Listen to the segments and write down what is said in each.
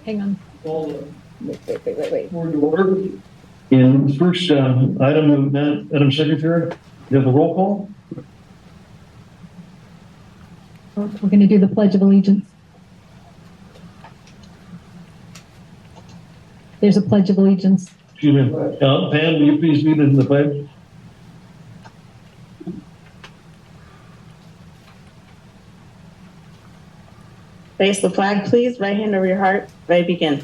Hang on. Wait. Board to order. And first item, Madam Secretary, you have the roll call. We're going to do the Pledge of Allegiance. There's a Pledge of Allegiance. Excuse me. Pam, will you please lead in the pledge? Raise the flag, please. Right hand over your heart. Ready, begin.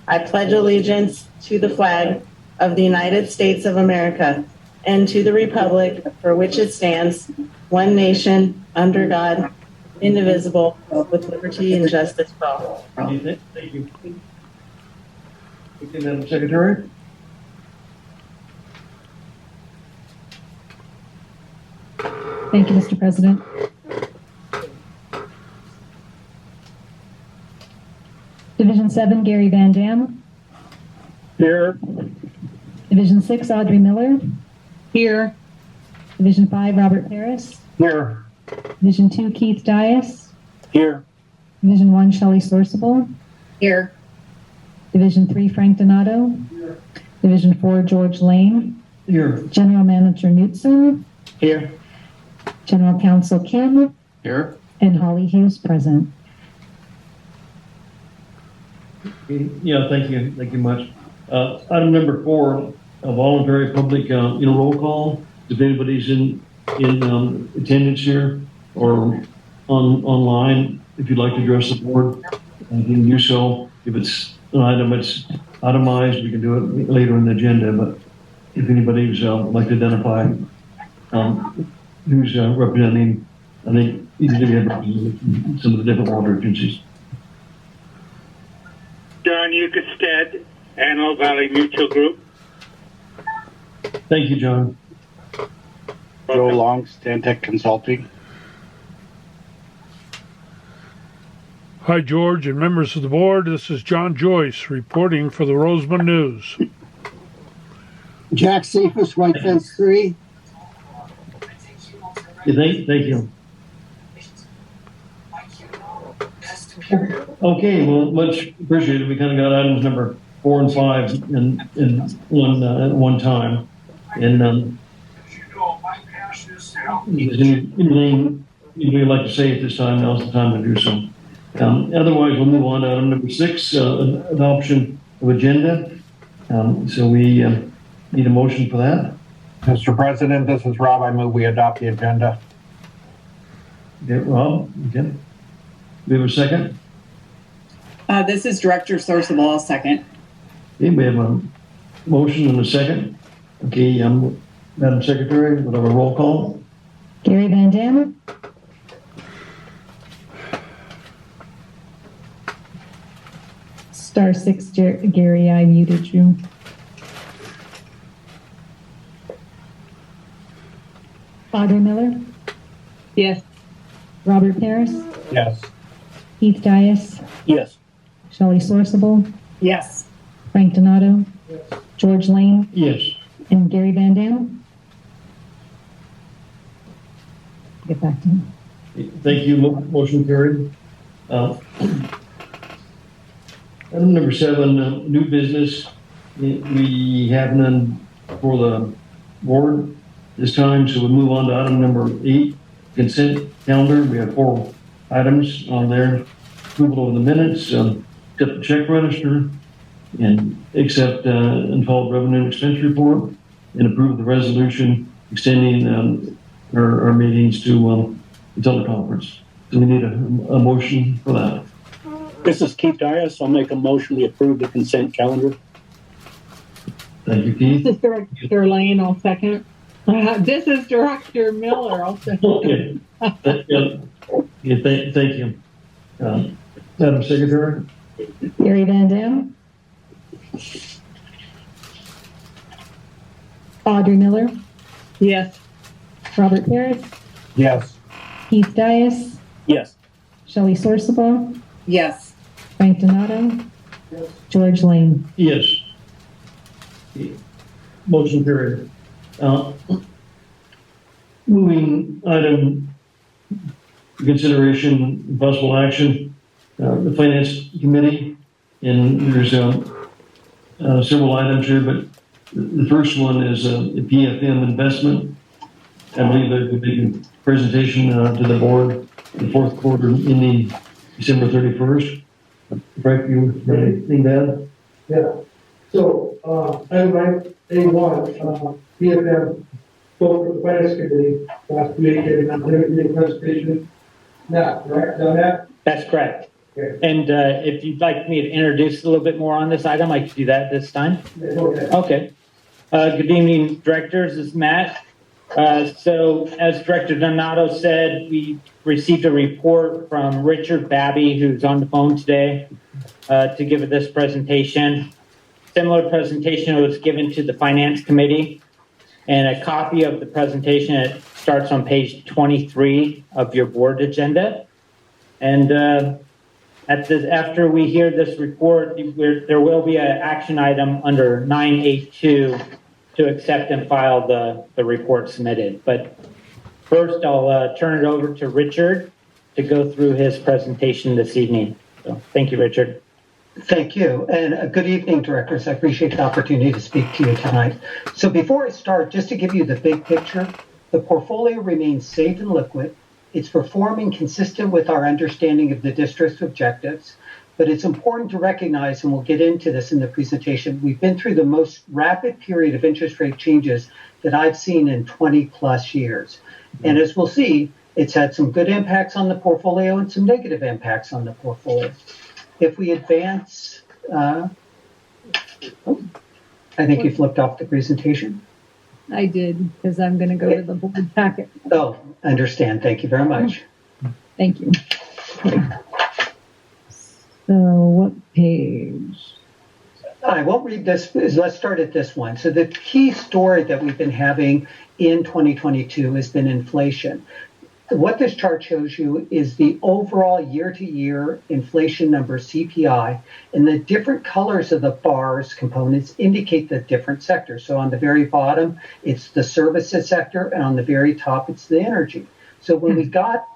I pledge allegiance to the flag of the United States of America and to the republic for which it stands, one nation, under God, indivisible, with liberty and justice for all. Thank you. Okay, Madam Secretary. Thank you, Mr. President. Division 7, Gary Van Dam. Here. Division 6, Audrey Miller. Here. Division 5, Robert Harris. Here. Division 2, Keith Dias. Here. Division 1, Shelley Sorcible. Here. Division 3, Frank Donato. Here. Division 4, George Lane. Here. General Manager Knutson. Here. General Counsel Kim. Here. And Holly Hughes present. Yeah, thank you. Thank you much. Item number 4, a voluntary public, roll call. If anybody's in attendance here or online, if you'd like to address the board, you can do so. If it's an item that's itemized, we can do it later in the agenda. But if anybody's like to identify who's representing, I think easily we have represented some of the different water agencies. John Ukestead, Antelope Valley Mutual Group. Thank you, John. Joe Long, Stantec Consulting. Hi, George and members of the board. This is John Joyce reporting for the Roseman News. Jack Cephas, White Fence 3. Thank you. Okay, well, much appreciated. We kind of got items number 4 and 5 in one time. And anything you'd like to say at this time, now's the time to do so. Otherwise, we'll move on to item number 6, adoption of agenda. So we need a motion for that. Mr. President, this is Rob. I move we adopt the agenda. Okay, Rob, okay. We have a second? This is Director Sorcible. I'll second. Okay, we have a motion and a second. Okay, Madam Secretary, we'll have a roll call. Gary Van Dam. Star 6, Gary, I muted you. Audrey Miller. Yes. Robert Harris. Yes. Keith Dias. Yes. Shelley Sorcible. Yes. Frank Donato. Yes. George Lane. Yes. And Gary Van Dam. Get back to him. Thank you. Motion carried. Item number 7, new business. We have none for the board this time, so we'll move on to item number 8, consent calendar. We have 4 items on there. Approval of the minutes, accept the check register, and accept and follow revenue and expense report, and approve the resolution extending our meetings to the teleconference. So we need a motion for that. This is Keith Dias. I'll make a motion to approve the consent calendar. Thank you, Keith. This is Director Lane. I'll second. This is Director Miller. I'll second. Okay. Thank you. Madam Secretary? Gary Van Dam. Audrey Miller. Yes. Robert Harris. Yes. Keith Dias. Yes. Shelley Sorcible. Yes. Frank Donato. Yes. George Lane. Yes. Motion carried. Moving item consideration, possible action, the Finance Committee And there's several items here, but the first one is the PFM investment. I believe that we'll be a presentation to the board the fourth quarter ending December 31st. Frank, you have anything to add? Yeah. So, item 9A1, PFM spoke with the finance committee last week and I'm going to make a presentation now, correct? On that? That's correct. Okay. And if you'd like me to introduce a little bit more on this item, I can do that this time. Okay. Okay. Good evening, directors. This is Matt. So as Director Donato said, we received a report from Richard Babby, who's on the phone today, to give this presentation. Similar presentation was given to the Finance Committee, and a copy of the presentation, it starts on page 23 of your board agenda. And after we hear this report, there will be an action item under 982 to accept and file the report submitted. But first, I'll turn it over to Richard to go through his presentation this evening. So, thank you, Richard. Thank you. And good evening, directors. I appreciate the opportunity to speak to you tonight. So before I start, just to give you the big picture, the portfolio remains safe and liquid. It's performing consistent with our understanding of the district's objectives. But it's important to recognize, and we'll get into this in the presentation, we've been through the most rapid period of interest rate changes that I've seen in 20 plus years. And as we'll see, it's had some good impacts on the portfolio and some negative impacts on the portfolio. If we advance, I think you flipped off the presentation. I did, because I'm going to go to the board packet. Oh, understand. Thank you very much. Thank you. So what page? I won't read this. Let's start at this one. So the key story that we've been having in 2022 has been inflation. What this chart shows you is the overall year-to-year inflation number, CPI, and the different colors of the bars components indicate the different sectors. So on the very bottom, it's the services sector, and on the very top, it's the energy. So when we got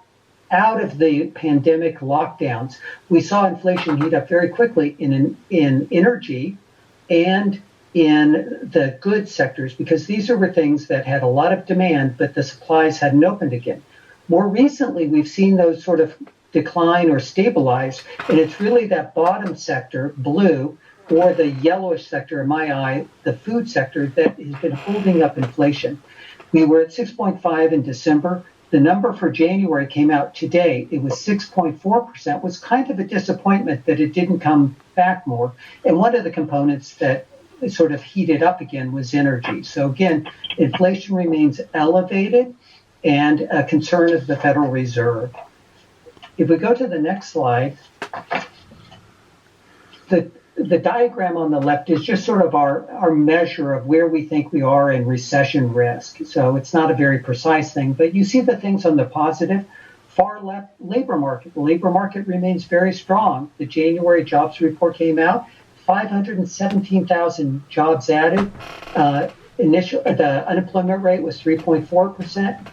out of the pandemic lockdowns, we saw inflation heat up very quickly in energy and in the goods sectors, because these were things that had a lot of demand, but the supplies hadn't opened again. More recently, we've seen those sort of decline or stabilize, and it's really that bottom sector, blue, or the yellowish sector, in my eye, the food sector, that has been holding up inflation. We were at 6.5 in December. The number for January came out today. It was 6.4%. It was kind of a disappointment that it didn't come back more. And one of the components that sort of heated up again was energy. So again, inflation remains elevated and a concern of the Federal Reserve. If we go to the next slide, the diagram on the left is just sort of our measure of where we think we are in recession risk. So it's not a very precise thing, but you see the things on the positive. Far left, labor market. The labor market remains very strong. The January jobs report came out, 517,000 jobs added. The unemployment rate was 3.4%.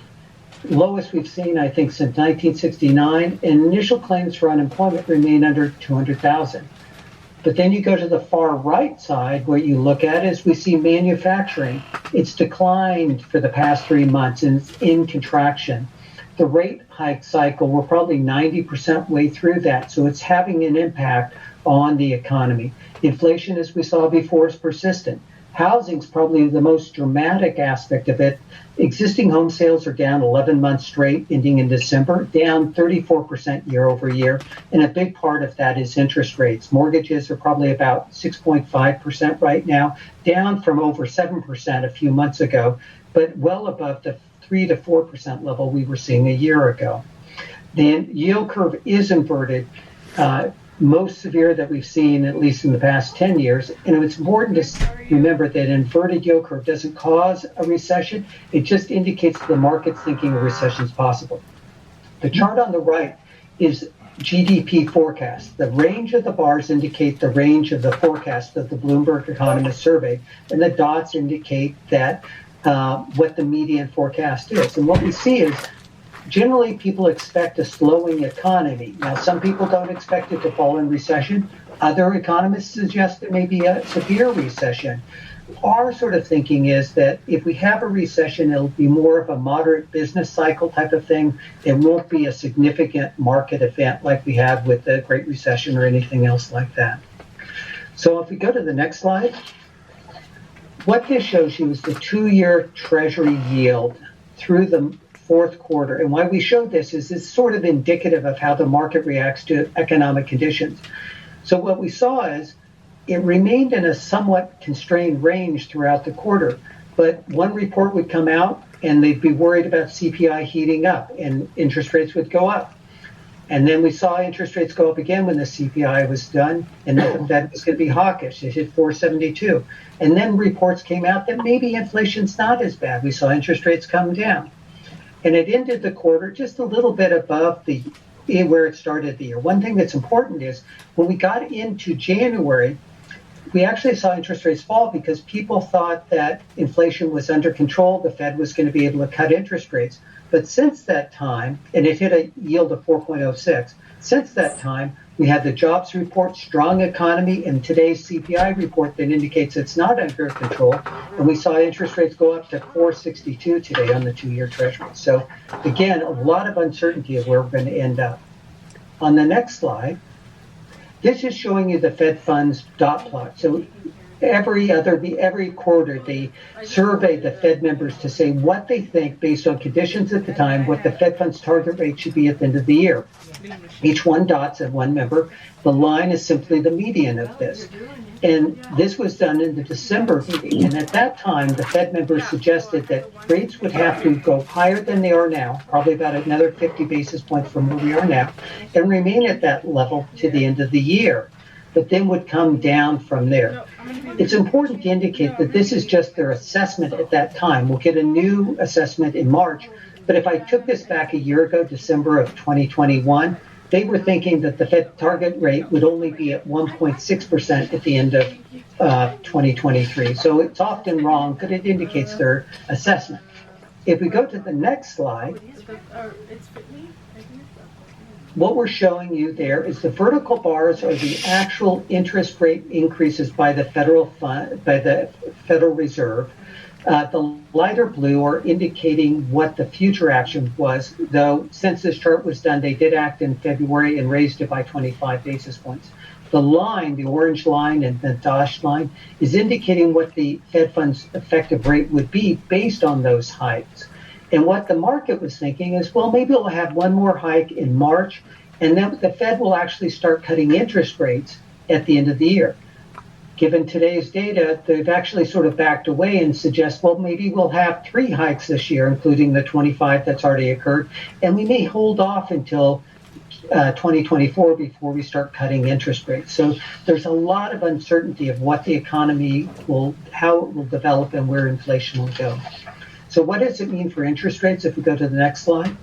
Lowest we've seen, I think, since 1969. And initial claims for unemployment remain under 200,000. But then you go to the far right side, what you look at is we see manufacturing. It's declined for the past 3 months and it's in contraction. The rate hike cycle, we're probably 90% way through that. So it's having an impact on the economy. Inflation, as we saw before, is persistent. Housing's probably the most dramatic aspect of it. Existing home sales are down 11 months straight, ending in December, down 34% year over year. And a big part of that is interest rates. Mortgages are probably about 6.5% right now, down from over 7% a few months ago, but well above the 3 to 4% level we were seeing a year ago. The yield curve is inverted. Most severe that we've seen, at least in the past 10 years. And it's important to remember that inverted yield curve doesn't cause a recession. It just indicates the market's thinking a recession is possible. The chart on the right is GDP forecast. The range of the bars indicate the range of the forecast of the Bloomberg Economist Survey, and the dots indicate that what the median forecast is. And what we see is generally people expect a slowing economy. Now, some people don't expect it to fall in recession. Other economists suggest there may be a severe recession. Our sort of thinking is that if we have a recession, it'll be more of a moderate business cycle type of thing. It won't be a significant market event like we had with the Great Recession or anything else like that. So if we go to the next slide, what this shows you is the 2-year Treasury yield through the fourth quarter. And why we show this is it's sort of indicative of how the market reacts to economic conditions. So what we saw is it remained in a somewhat constrained range throughout the quarter, but one report would come out and they'd be worried about CPI heating up and interest rates would go up. And then we saw interest rates go up again when the CPI was done, and the Fed was going to be hawkish. It hit 472. And then reports came out that maybe inflation's not as bad. We saw interest rates come down. And it ended the quarter just a little bit above where it started the year. One thing that's important is when we got into January, we actually saw interest rates fall because people thought that inflation was under control. The Fed was going to be able to cut interest rates. But since that time, and it hit a yield of 4.06, since that time, we had the jobs report, strong economy, and today's CPI report that indicates it's not under control. And we saw interest rates go up to 4.62 today on the 2-year Treasury. So again, a lot of uncertainty of where we're going to end up. On the next slide, this is showing you the Fed funds dot plot. So every quarter, they survey the Fed members to say what they think based on conditions at the time, what the Fed funds target rate should be at the end of the year. Each one dots at one member. The line is simply the median of this. And this was done in the December meeting. And at that time, the Fed members suggested that rates would have to go higher than they are now, probably about another 50 basis points from where we are now, and remain at that level to the end of the year, but then would come down from there. It's important to indicate that this is just their assessment at that time. We'll get a new assessment in March, but if I took this back a year ago, December of 2021, they were thinking that the Fed target rate would only be at 1.6% at the end of 2023. So it's often wrong, but it indicates their assessment. If we go to the next slide, what we're showing you there is the vertical bars are the actual interest rate increases by the Federal Reserve. The lighter blue are indicating what the future action was, though since this chart was done, they did act in February and raised it by 25 basis points. The line, the orange line and the dashed line, is indicating what the Fed funds effective rate would be based on those hikes. And what the market was thinking is, well, maybe we'll have one more hike in March, and then the Fed will actually start cutting interest rates at the end of the year. Given today's data, they've actually sort of backed away and suggest, well, maybe we'll have 3 hikes this year, including the 25 that's already occurred, and we may hold off until 2024 before we start cutting interest rates. So there's a lot of uncertainty of what the economy how it will develop and where inflation will go. So what does it mean for interest rates if we go to the next slide?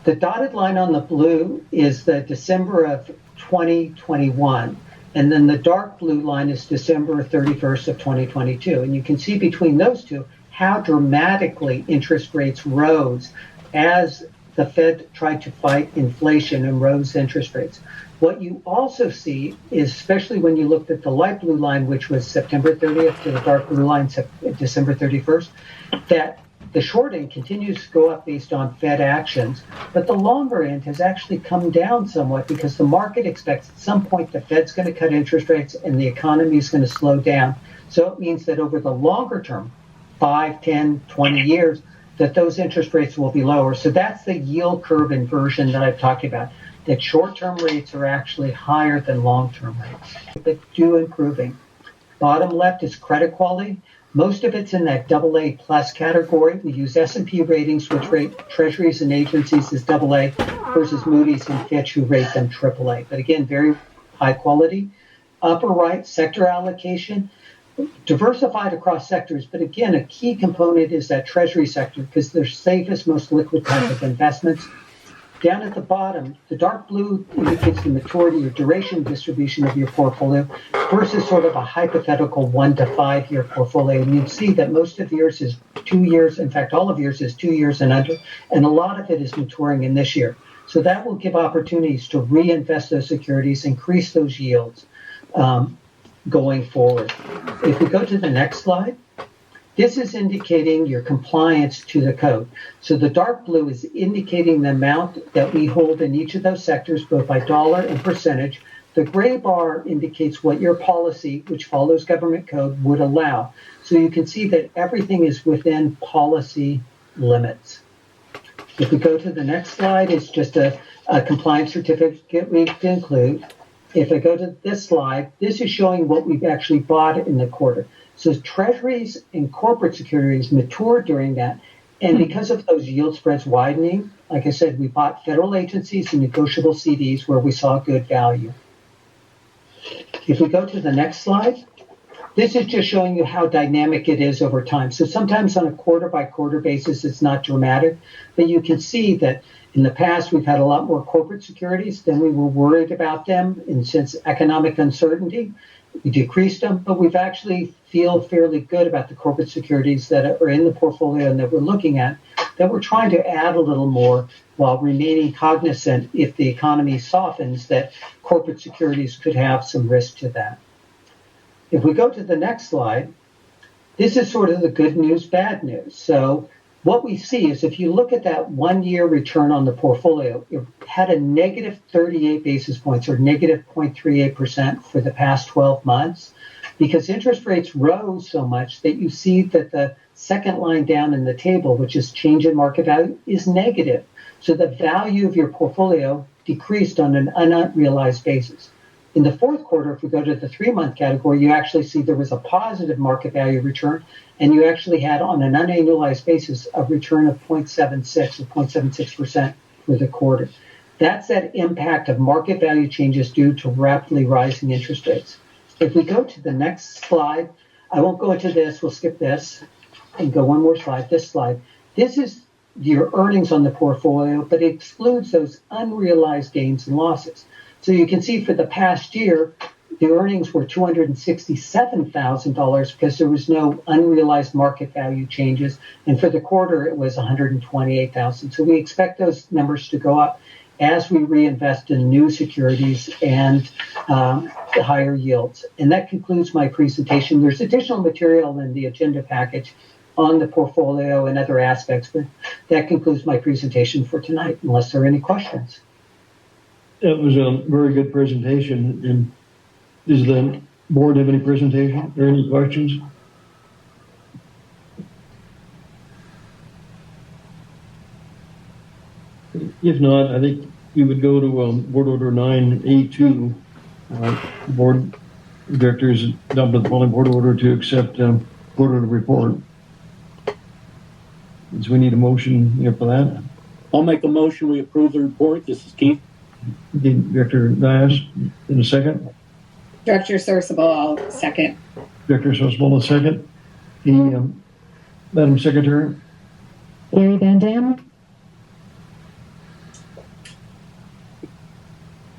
The dotted line on the blue is the December of 2021. And then the dark blue line is December 31st of 2022. And you can see between those two how dramatically interest rates rose as the Fed tried to fight inflation and rose interest rates. What you also see is, especially when you looked at the light blue line, which was September 30th, to the dark blue line, December 31st, that the short end continues to go up based on Fed actions, but the longer end has actually come down somewhat because the market expects at some point the Fed's going to cut interest rates and the economy is going to slow down. So it means that over the longer term, 5, 10, 20 years, that those interest rates will be lower. So that's the yield curve inversion that I've talked about, that short-term rates are actually higher than long-term rates, but do improving. Bottom left is credit quality. Most of it's in that AA plus category. We use S&P ratings, which rate treasuries and agencies as AA, versus Moody's and Fitch, who rate them AAA. But again, very high quality. Upper right, sector allocation, diversified across sectors. But again, a key component is that treasury sector because they're safest, most liquid type of investments. Down at the bottom, the dark blue indicates the maturity or duration distribution of your portfolio versus sort of a hypothetical 1 to 5 year portfolio. And you'd see that most of yours is 2 years. In fact, all of yours is 2 years and under. And a lot of it is maturing in this year. So that will give opportunities to reinvest those securities, increase those yields going forward. If we go to the next slide, this is indicating your compliance to the code. So the dark blue is indicating the amount that we hold in each of those sectors, both by dollar and percentage. The gray bar indicates what your policy, which follows government code, would allow. So you can see that everything is within policy limits. If we go to the next slide, it's just a compliance certificate we can include. If I go to this slide, this is showing what we've actually bought in the quarter. So treasuries and corporate securities mature during that. And because of those yield spreads widening, like I said, we bought federal agencies and negotiable CDs where we saw good value. If we go to the next slide, this is just showing you how dynamic it is over time. So sometimes on a quarter by quarter basis, it's not dramatic, but you can see that in the past, we've had a lot more corporate securities than we were worried about them. And since economic uncertainty, we decreased them, but we've actually feel fairly good about the corporate securities that are in the portfolio and that we're looking at, that we're trying to add a little more while remaining cognizant if the economy softens that corporate securities could have some risk to that. If we go to the next slide, this is sort of the good news, bad news. So what we see is if you look at that 1 year return on the portfolio, it had a negative 38 basis points or negative 0.38% for the past 12 months because interest rates rose so much that you see that the second line down in the table, which is change in market value, is negative. So the value of your portfolio decreased on an unrealized basis. In the fourth quarter, if we go to the 3-month category, you actually see there was a positive market value return, and you actually had on an unannualized basis a return of 0.76 or 0.76% for the quarter. That's that impact of market value changes due to rapidly rising interest rates. If we go to the next slide, I won't go into this, we'll skip this and go one more slide, this slide. This is your earnings on the portfolio, but it excludes those unrealized gains and losses. So you can see for the past year, the earnings were $267,000 because there was no unrealized market value changes. And for the quarter, it was $128,000. So we expect those numbers to go up as we reinvest in new securities and the higher yields. And that concludes my presentation. There's additional material in the agenda package on the portfolio and other aspects, but that concludes my presentation for tonight, unless there are any questions. That was a very good presentation. And does the board have any presentation or any questions? If not, I think we would go to Board Order 9A2. Board directors adopted the following board order to accept board order report. So we need a motion here for that. I'll make a motion, we approve the report. This is Keith. Director Dias, in a second. Director Sourceable, I'll second. Director Sourceable, a second. Madam Secretary. Gary Van Dam.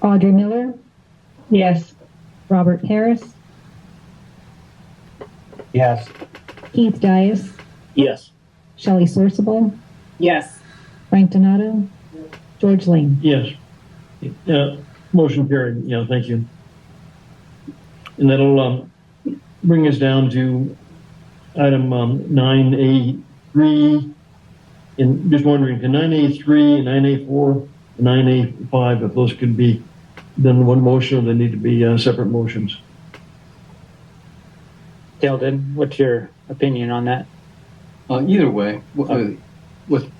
Audrey Miller. Yes. Robert Harris. Yes. Keith Dias. Yes. Shelley Sourceable. Yes. Frank Donato. George Lane. Yes. Motion carried. Yeah, thank you. And that'll bring us down to item 9A3. And just wondering, can 9A3 and 9A4 and 9A5, if those could be done in one motion or they need to be separate motions? Tilden, what's your opinion on that? Either way, with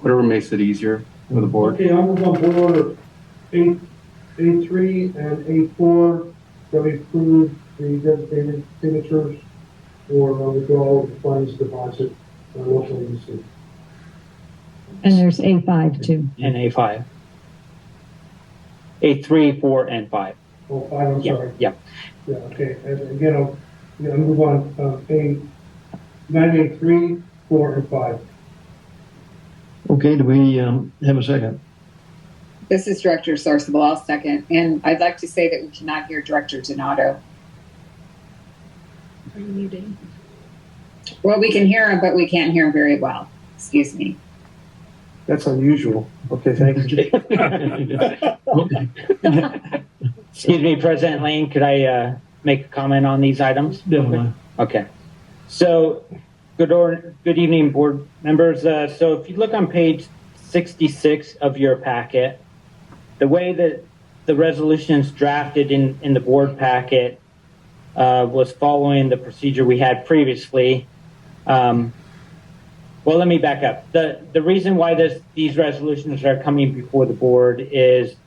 whatever makes it easier for the board. Okay, I'll move on board order A3 and A4 that we approve the designated signatures for withdrawal of the funds deposit on local agency. And there's A5 too. And A5. A3, 4, and 5. Oh, 5, I'm sorry. Yeah. Yeah, okay. And again, I'll move on A9A3, 4, and 5. Okay, do we have a second? This is Director Sourceable, I'll second. And I'd like to say that we cannot hear Director Donato. Are you muting? Well, we can hear him, but we can't hear him very well. Excuse me. That's unusual. Okay, thank you. Excuse me, President Lane, could I make a comment on these items? Definitely. Okay. So, good evening, board members. So if you look on page 66 of your packet, the way that the resolutions drafted in the board packet was following the procedure we had previously. Well, let me back up. The reason why these resolutions are coming before the board is,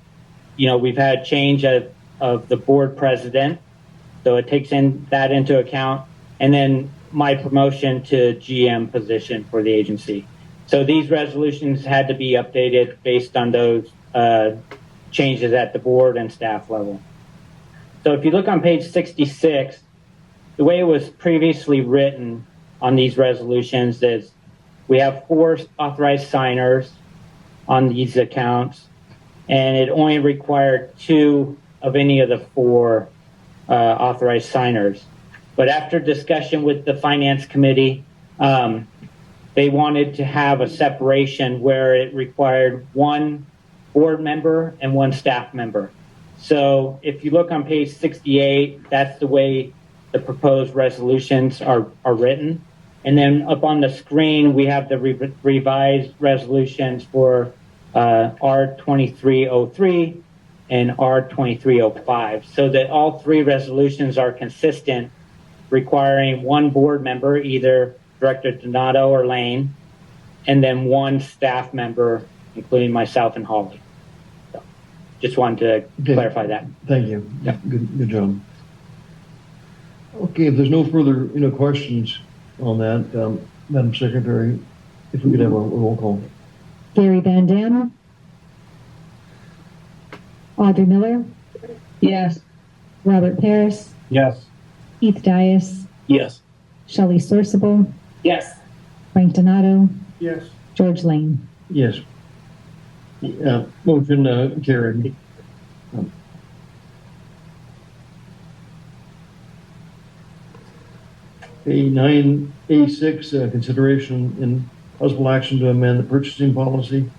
we've had change of the board president, so it takes that into account, and then my promotion to GM position for the agency. So these resolutions had to be updated based on those changes at the board and staff level. So if you look on page 66, the way it was previously written on these resolutions is we have 4 authorized signers on these accounts, and it only required 2 of any of the 4 authorized signers. But after discussion with the finance committee, they wanted to have a separation where it required 1 board member and 1 staff member. So if you look on page 68, that's the way the proposed resolutions are written. And then up on the screen, we have the revised resolutions for R2303 and R2305, so that all 3 resolutions are consistent, requiring 1 board member, either Director Donato or Lane, and then 1 staff member, including myself and Holly. So just wanted to clarify that. Thank you. Yeah. Good job. Okay, if there's no further questions on that, Madam Secretary, if we could have a roll call. Gary Van Dam, Audrey Miller, Yes. Robert Paris, Yes. Keith Dias, Yes. Shelley Sorcible, Yes. Frank Donato, Yes. George Lane. Yes. Motion carried. A9A6, consideration and possible action to amend the purchasing policy.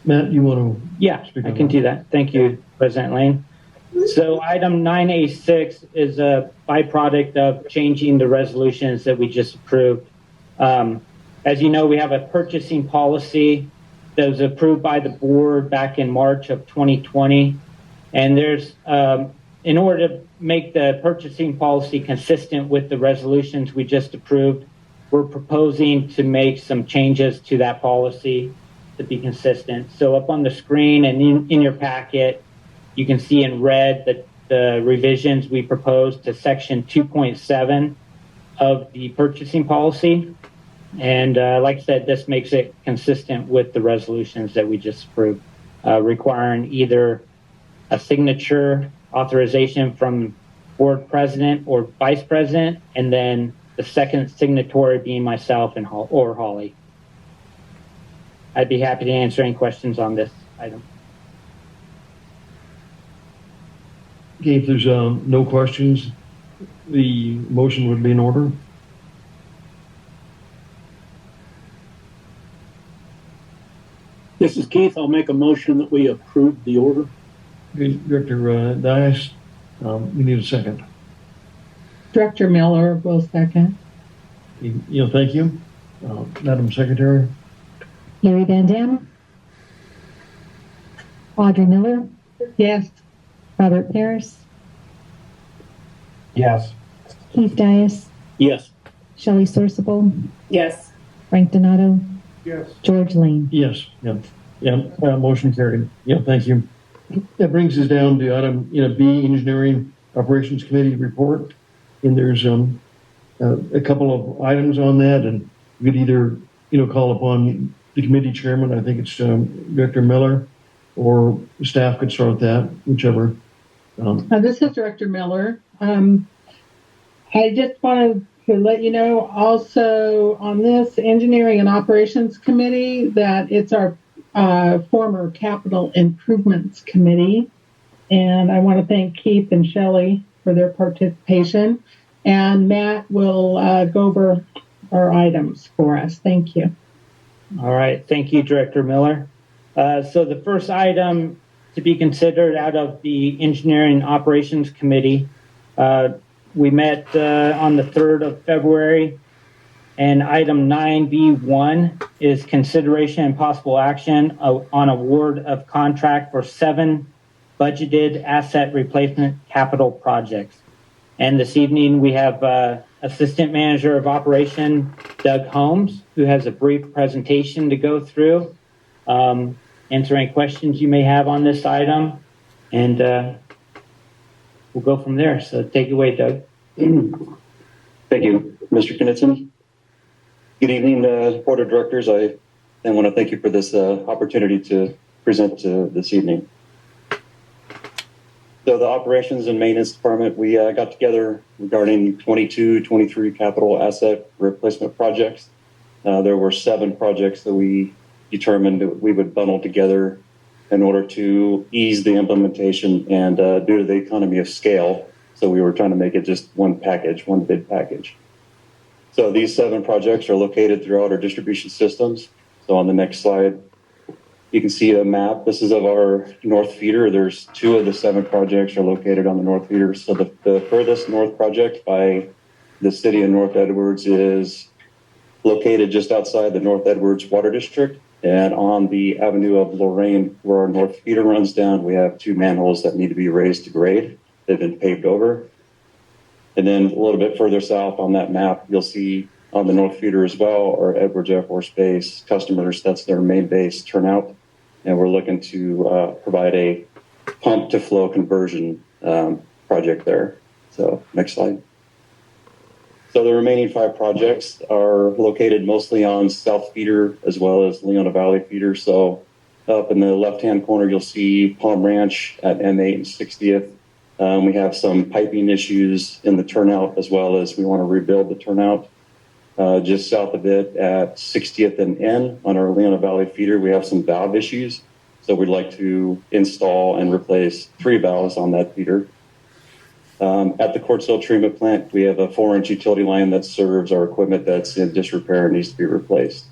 Matt, you want to? Yeah, speak I on can that? do that. Thank you, President Lane. So item 9A6 is a byproduct of changing the resolutions that we just approved. As you know, we have a purchasing policy that was approved by the board back in March of 2020. And there's, in order to make the purchasing policy consistent with the resolutions we just approved, we're proposing to make some changes to that policy to be consistent. So up on the screen and in your packet, you can see in red that the revisions we proposed to section 2.7 of the purchasing policy. And like I said, this makes it consistent with the resolutions that we just approved, requiring either a signature authorization from board president or vice president, and then the second signatory being myself and or Holly. I'd be happy to answer any questions on this item. Okay, if there's no questions, the motion would be in order. This is Keith. I'll make a motion that we approve the order. Okay, Director Dias, we need a second. Director Miller will second. Thank you. Madam Secretary? Gary Van Dam, Audrey Miller, Yes. Robert Paris, Yes. Keith Dias, Yes. Shelley Sorcible, Yes. Frank Donato, Yes. George Lane. Yes. Motion carried. Thank you. That brings us down to item B, Engineering Operations Committee report. And there's a couple of items on that, and we could either call upon the committee chairman. I think it's Director Miller, or staff could start that, whichever. This is Director Miller. I just wanted to let you know also on this Engineering and Operations Committee that it's our former Capital Improvements Committee. And I want to thank Keith and Shelley for their participation. And Matt will go over our items for us. Thank you. All right. Thank you, Director Miller. So the first item to be considered out of the Engineering Operations Committee, we met on the 3rd of February, and item 9B1 is consideration and possible action on award of contract for 7 budgeted asset replacement capital projects. And this evening we have Assistant Manager of Operation Doug Holmes, who has a brief presentation to go through, answer any questions you may have on this item, and we'll go from there. So take it away, Doug. Thank you, Mr. Knudsen. Good evening, Board of Directors. I want to thank you for this opportunity to present this evening. So the Operations and Maintenance Department, we got together regarding 22-23 capital asset replacement projects. There were 7 projects that we determined that we would bundle together in order to ease the implementation and due to the economy of scale. So we were trying to make it just one package, one bid package. So these 7 projects are located throughout our distribution systems. So on the next slide, you can see a map. This is of our north feeder. There's 2 of the 7 projects are located on the north feeder. So the furthest north project by the city of North Edwards is located just outside the North Edwards Water District. And on the Avenue of Lorraine, where our north feeder runs down, we have 2 manholes that need to be raised to grade. They've been paved over. And then a little bit further south on that map, you'll see on the north feeder as well, our Edwards Air Force Base customers, that's their main base turnout. And we're looking to provide a pump to flow conversion project there. So next slide. So the remaining 5 projects are located mostly on South Feeder as well as Leona Valley Feeder. So up in the left-hand corner, you'll see Palm Ranch at M8 and 60th. We have some piping issues in the turnout as well as we want to rebuild the turnout. Just south of it at 60th and N on our Leona Valley feeder, we have some valve issues. So we'd like to install and replace 3 valves on that feeder. At the Quartzville treatment plant, we have a 4-inch utility line that serves our equipment that's in disrepair and needs to be replaced.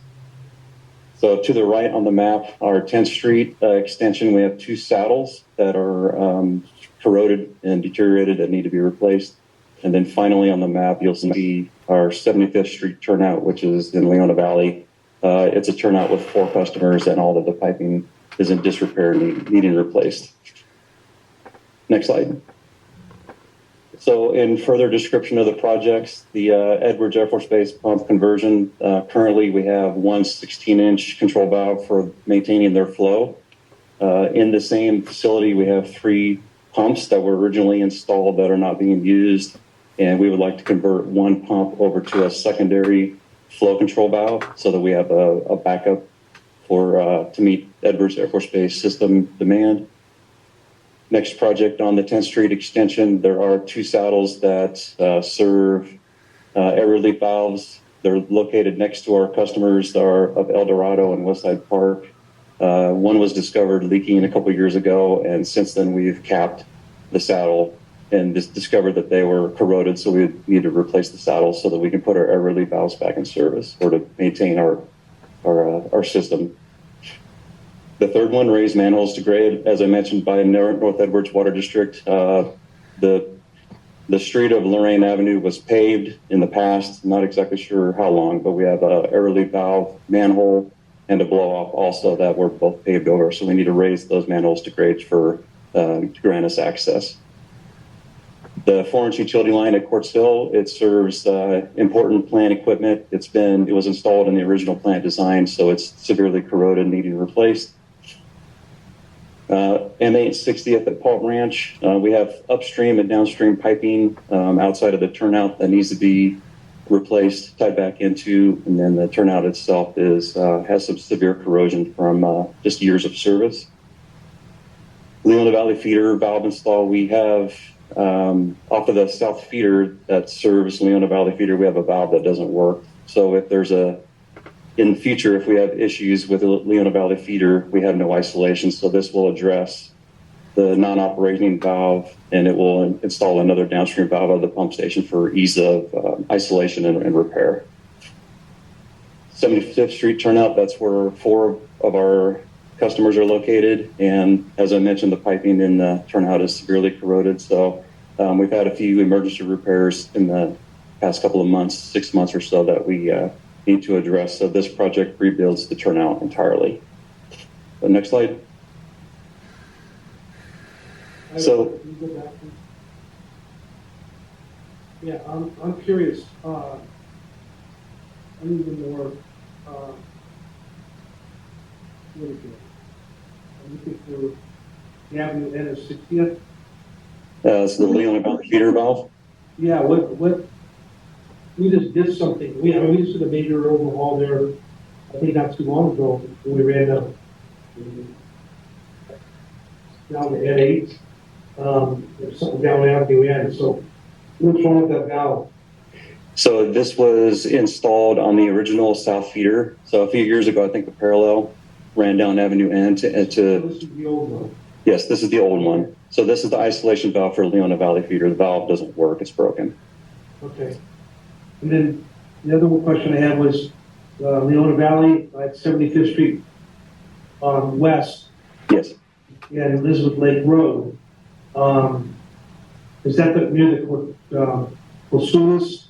So to the right on the map, our 10th Street extension, we have 2 saddles that are corroded and deteriorated that need to be replaced. And then finally on the map, you'll see our 75th Street turnout, which is in Leona Valley. It's a turnout with 4 customers and all of the piping is in disrepair needing replaced. Next slide. So in further description of the projects, the Edwards Air Force Base pump conversion, currently we have 1 16-inch control valve for maintaining their flow. In the same facility, we have 3 pumps that were originally installed that are not being used. And we would like to convert 1 pump over to a secondary flow control valve so that we have a backup for to meet Edwards Air Force Base system demand. Next project on the 10th Street extension, there are 2 saddles that serve air relief valves. They're located next to our customers of El Dorado and Westside Park. One was discovered leaking a couple years ago, and since then we've capped the saddle and just discovered that they were corroded, so we need to replace the saddle so that we can put our air relief valves back in service or to maintain our system. The third one, raised manholes to grade, as I mentioned, by North Edwards Water District. The street of Lorraine Avenue was paved in the past, not exactly sure how long, but we have a air relief valve, manhole, and a blow off also that were both paved over. So we need to raise those manholes to grade to grant us access. The 4-inch utility line at Quartzville, it serves important plant equipment. It was installed in the original plant design, so it's severely corroded, needing replaced. M8 60th at Palm Ranch, we have upstream and downstream piping outside of the turnout that needs to be replaced, tied back into, and then the turnout itself has some severe corrosion from just years of service. Leona Valley feeder valve install, we have off of the south feeder that serves Leona Valley feeder, we have a valve that doesn't work. So if there's in the future, if we have issues with the Leona Valley feeder, we have no isolation. So this will address the non-operating valve, and it will install another downstream valve of the pump station for ease of isolation and repair. 75th Street turnout, that's where 4 of our customers are located. And as I mentioned, the piping in the turnout is severely corroded. So we've had a few emergency repairs in the past couple of months, 6 months or so, that we need to address. So this project rebuilds the turnout entirely. The next slide. So, yeah, I'm curious. I need more. What is it? I'm looking for the avenue end of 60th. it's the Leona Valley feeder valve. Yeah, what? We just did something. We just did a major overhaul there. I think not too long ago when we ran down the N8. There's something down the avenue end. So what's wrong with that valve? So this was installed on the original south feeder. So a few years ago, I think the parallel ran down Avenue N to So this is the old one. yes, this is the old one. So this is the isolation valve for Leona Valley feeder. The valve doesn't work; it's broken. Okay. And then the other one question I had was Leona Valley at 75th Street west. Yes. Yeah, and Elizabeth Lake Road. Is that near the Cosulas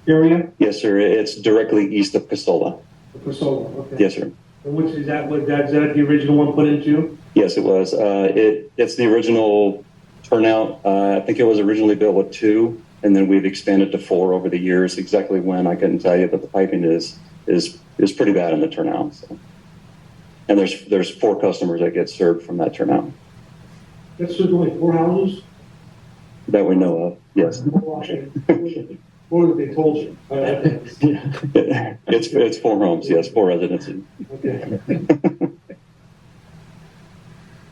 area? Yes, sir. It's directly east of Casola. Casola, okay. Yes, sir. And which is that? Is that the original one put into? Yes, it was. It's the original turnout. I think it was originally built with 2, and then we've expanded to 4 over the years. Exactly when, I couldn't tell you, but the piping is pretty bad in the turnout. So. And there's 4 customers that get served from that turnout. That's only 4 houses? That we know of, yes. Or that they told you? It's 4 homes, yes, 4 residences. Okay.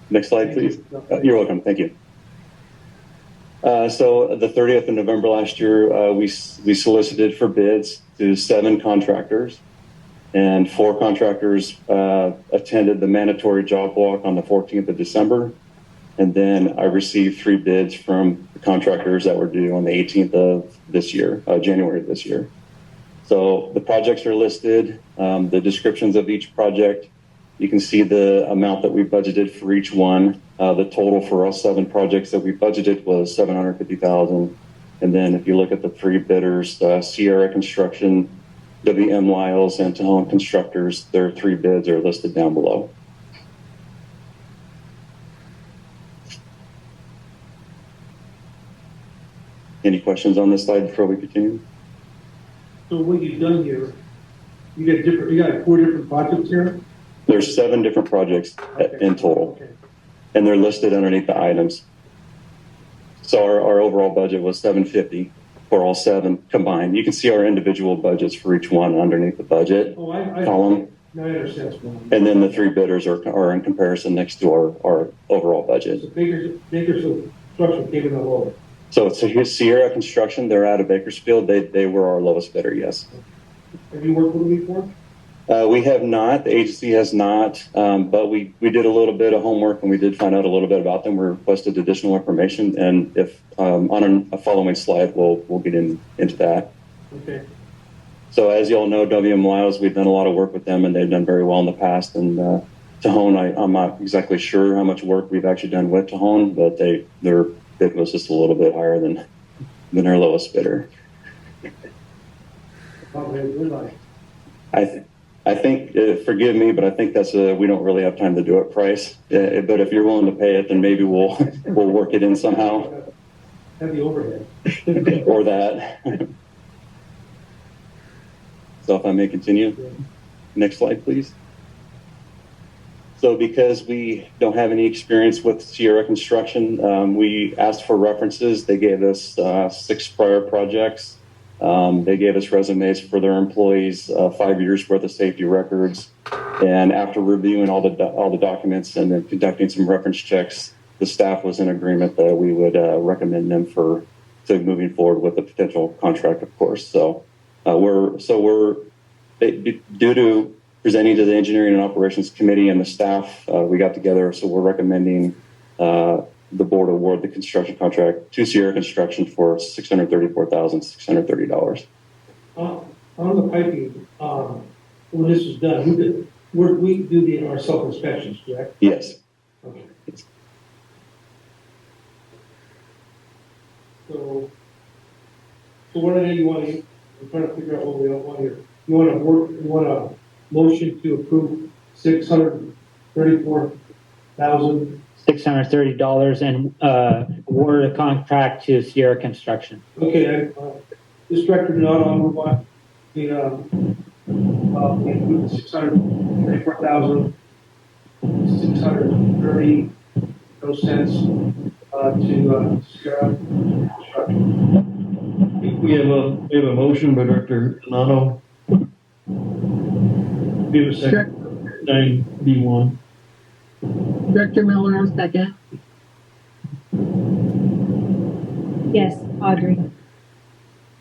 Next slide, please. You're welcome. Thank you. So the 30th of November last year, we solicited for bids to 7 contractors, and 4 contractors attended the mandatory job walk on the 14th of December. And then I received 3 bids from the contractors that were due on the 18th of this year, January of this year. So the projects are listed, the descriptions of each project. You can see the amount that we budgeted for each one. The total for all 7 projects that we budgeted was $750,000. And then if you look at the 3 bidders, Sierra Construction, WM Lyles, and Tejon Constructors, their 3 bids are listed down below. Any questions on this slide before we continue? So what you've done here, you got 4 different projects here? There's 7 different projects in total, and they're listed underneath the items. So our overall budget was $750 for all 7 combined. You can see our individual budgets for each one underneath the budget column. I understand. And then the 3 bidders are in comparison next to our overall budget. So Baker's Construction came in the lower. So it's Sierra Construction. They're out of Bakersfield. They were our lowest bidder, yes. Have you worked with them before? We have not. The agency has not. But we did a little bit of homework, and we did find out a little bit about them. We requested additional information, and if on a following slide, we'll get into that. Okay. So as you all know, WM Lyles, we've done a lot of work with them, and they've done very well in the past. And Tejon, I'm not exactly sure how much work we've actually done with Tejon, but their bid was just a little bit higher than our lowest bidder. I think, forgive me, but I think that's we don't really have time to do it price. But if you're willing to pay it, then maybe we'll work it in somehow. Have the overhead. Or that. So if I may continue. Next slide, please. So because we don't have any experience with Sierra Construction, we asked for references. They gave us 6 prior projects. They gave us resumes for their employees, 5 years worth of safety records. And after reviewing all the documents and then conducting some reference checks, the staff was in agreement that we would recommend them to moving forward with the potential contract, of course. So we're due to presenting to the Engineering and Operations Committee and the staff, we got together. So we're recommending the board award the construction contract to Sierra Construction for $634,630. How on the piping, when this is done, we do our self-inspections, correct? Yes. Okay. So what do you want to, I'm trying to figure out what we don't want here. You want a motion to approve $634,000. $630 and award a contract to Sierra Construction. Okay, this director did not move on. The 634,000, 630 no cents to Sierra Construction. We have a motion by Director Donato. Give a second. 9B1. Director Miller, second. Yes, Audrey.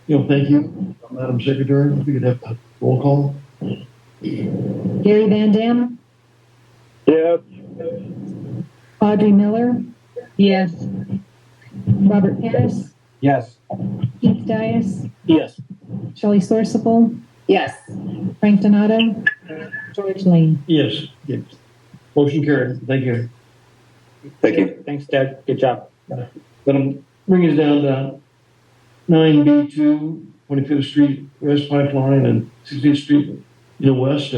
Thank you, Madam Secretary. If we could have a roll call. Gary Van Dam, Yep. Audrey Miller, Yes. Robert Paris, Yes. Keith Dias, Yes. Shelley Sorsapel, Yes. Frank Donato, George Lane. Yes. Yes. Motion carried. Thank you. Thank you. Thanks, Doug. Good job. That'll bring us down to 9B2, 25th Street West Pipeline and 60th Street West.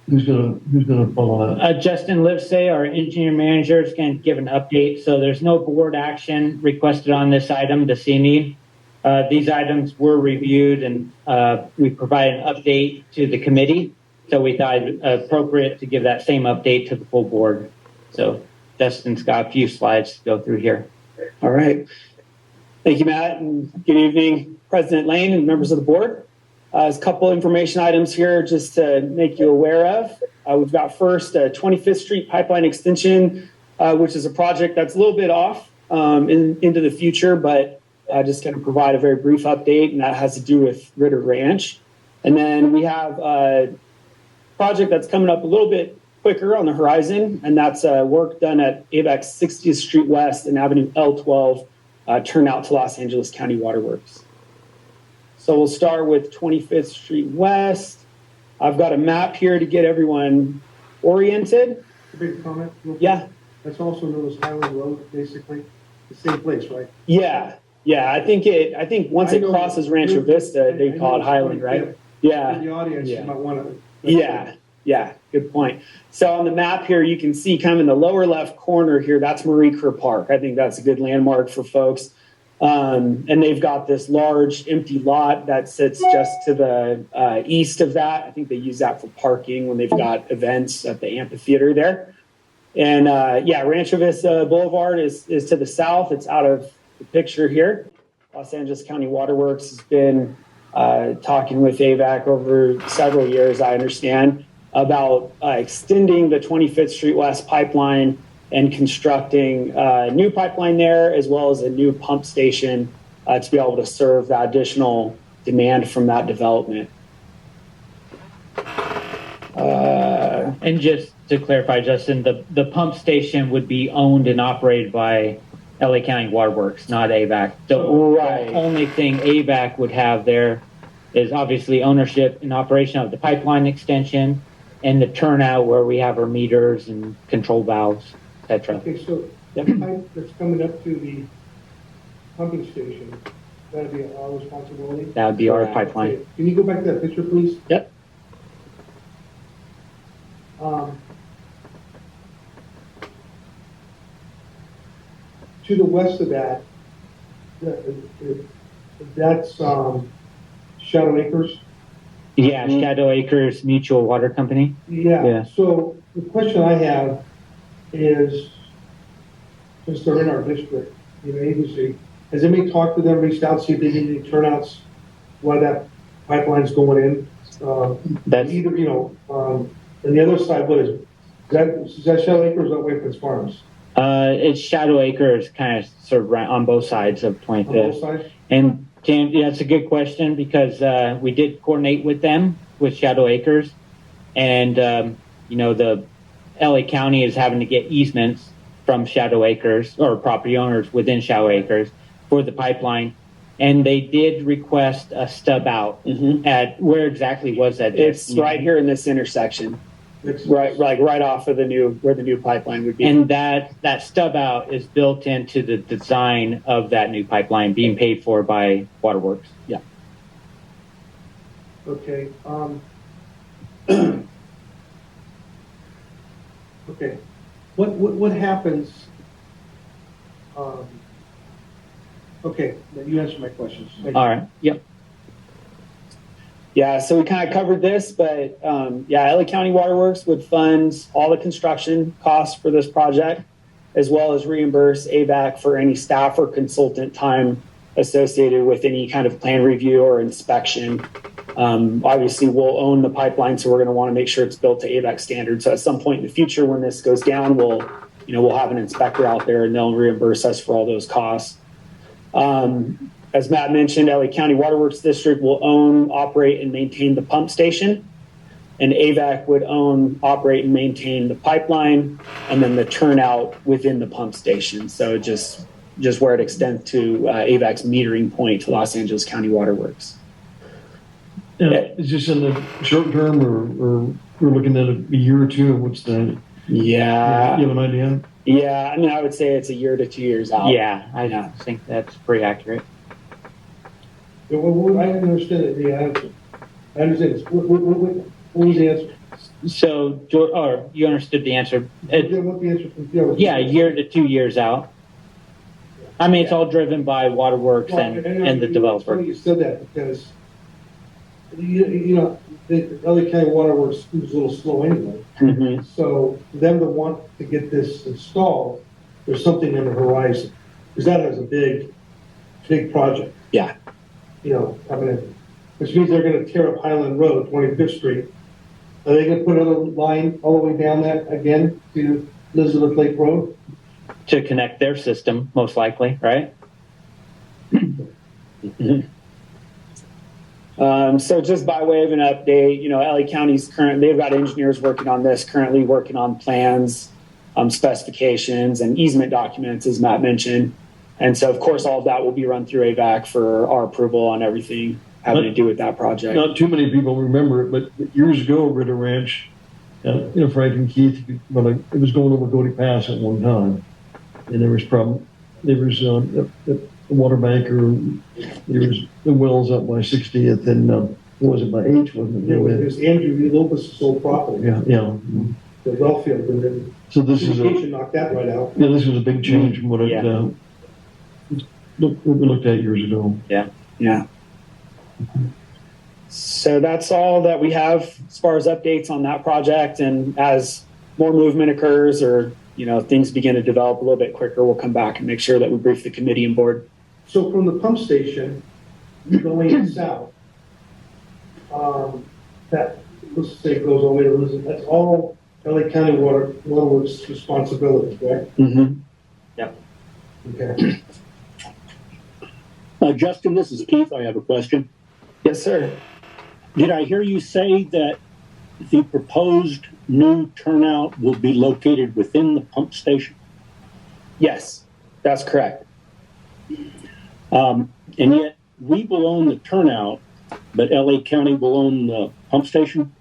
Who's gonna follow that? Justin Livesay, our engineer manager, is going to give an update. So there's no board action requested on this item this evening. These items were reviewed and we provide an update to the committee. So we thought it appropriate to give that same update to the full board. So Justin's got a few slides to go through here. All right. Thank you, Matt, and good evening, President Lane and members of the board. There's a couple information items here just to make you aware of. We've got first 25th Street Pipeline Extension, which is a project that's a little bit off into the future, but just going to provide a very brief update, and that has to do with Ritter Ranch. And then we have a project that's coming up a little bit quicker on the horizon, and that's work done at Avek 60th Street West and Avenue L12, turnout to Los Angeles County Waterworks. So we'll start with 25th Street West. I've got a map here to get everyone oriented. A big comment. Yeah. That's also known as Highland Road, basically. The same place, right? Yeah. I think once it crosses Rancho Vista, they call it Highland, right? Yeah. In the audience, you might want to. Yeah. Good point. So on the map here, you can see kind of in the lower left corner here, that's Marie Kerr Park. I think that's a good landmark for folks. And they've got this large empty lot that sits just to the east of that. I think they use that for parking when they've got events at the amphitheater there. And Rancho Vista Boulevard is to the south. It's out of the picture here. Los Angeles County Waterworks has been talking with AVAC over several years, I understand, about extending the 25th Street West pipeline and constructing a new pipeline there, as well as a new pump station to be able to serve that additional demand from that development. And just to clarify, Justin, the pump station would be owned and operated by LA County Waterworks, not AVAC. The only thing AVAC would have there is obviously ownership and operation of the pipeline extension and the turnout where we have our meters and control valves, etc. Okay, so the pipe that's coming up to the pumping station, that'd be our responsibility? That would be our pipeline. Okay. Can you go back to that picture, please? Yep. To the west of that, that's Shadow Acres? Yeah, Shadow Acres Mutual Water Company. Yeah. So the question I have is, since they're in our district, agency, has anybody talked to them, reached out, see if they need any turnouts while that pipeline's going in? That's either, and the other side, what is that Shadow Acres or Wakeman's Farms? It's Shadow Acres, kind of sort of right on both sides of 25th. On both sides? And that's a good question because we did coordinate with them, with Shadow Acres. And, the LA County is having to get easements from Shadow Acres or property owners within Shadow Acres for the pipeline. And they did request a stub out at, where exactly was that? It's right here in this intersection. Right, like right off of where the new pipeline would be. And that stub out is built into the design of that new pipeline being paid for by Waterworks. Yeah. Okay. Okay. What happens? Okay, you answered my questions. All right. Yep. Yeah, so we kind of covered this, but LA County Waterworks would fund all the construction costs for this project, as well as reimburse AVAC for any staff or consultant time associated with any kind of plan review or inspection. Obviously, we'll own the pipeline, so we're going to want to make sure it's built to AVAC standards. So at some point in the future, when this goes down, we'll have an inspector out there, and they'll reimburse us for all those costs. As Matt mentioned, LA County Waterworks District will own, operate, and maintain the pump station. And AVAC would own, operate, and maintain the pipeline, and then the turnout within the pump station. So just where it extends to AVAC's metering point to Los Angeles County Waterworks. Is this in the short term, or we're looking at a year or two? What's the? Yeah. You have an idea? Yeah, I mean, I would say it's a year to 2 years out. Yeah, I think that's pretty accurate. Yeah, well, I understand it. Yeah, I understand this. What was the answer? So, or you understood the answer? What the answer from Yeah, a year to 2 years out. I mean, it's all driven by Waterworks and the developer. It's funny you said that because the LA County Waterworks is a little slow anyway. Mm-hmm. So for them to want to get this installed, there's something on the horizon, because that is a big project. Yeah. Coming in, which means they're going to tear up Highland Road, 25th Street. Are they going to put another line all the way down that again to Elizabeth Lake Road? To connect their system, most likely, right? So just by way of an update, LA County's they've got engineers working on this, currently working on plans, specifications, and easement documents, as Matt mentioned. And so, of course, all of that will be run through AVAC for our approval on everything having to do with that project. Not too many people remember it, but years ago, Ritter Ranch, Frank and Keith, it was going over Godey Pass at one time, and there was a water bank, or there was the wells up by 60th, and what was it, by H, wasn't it? It was Andrew Lopez' sole property. Yeah. The well field, and then so this is knocked that right out. Yeah, this was a big change from what we looked at years ago. Yeah. So that's all that we have as far as updates on that project. And as more movement occurs, or things begin to develop a little bit quicker, we'll come back and make sure that we brief the committee and board. So from the pump station going south, that let's say goes all the way to Elizabeth. That's all LA County Waterworks responsibility, correct? Mm-hmm. Yep. Okay. Justin, this is Keith. I have a question. Yes, sir. Did I hear you say that the proposed new turnout will be located within the pump station? Yes, that's correct. And yet we will own the turnout, but LA County will own the pump station?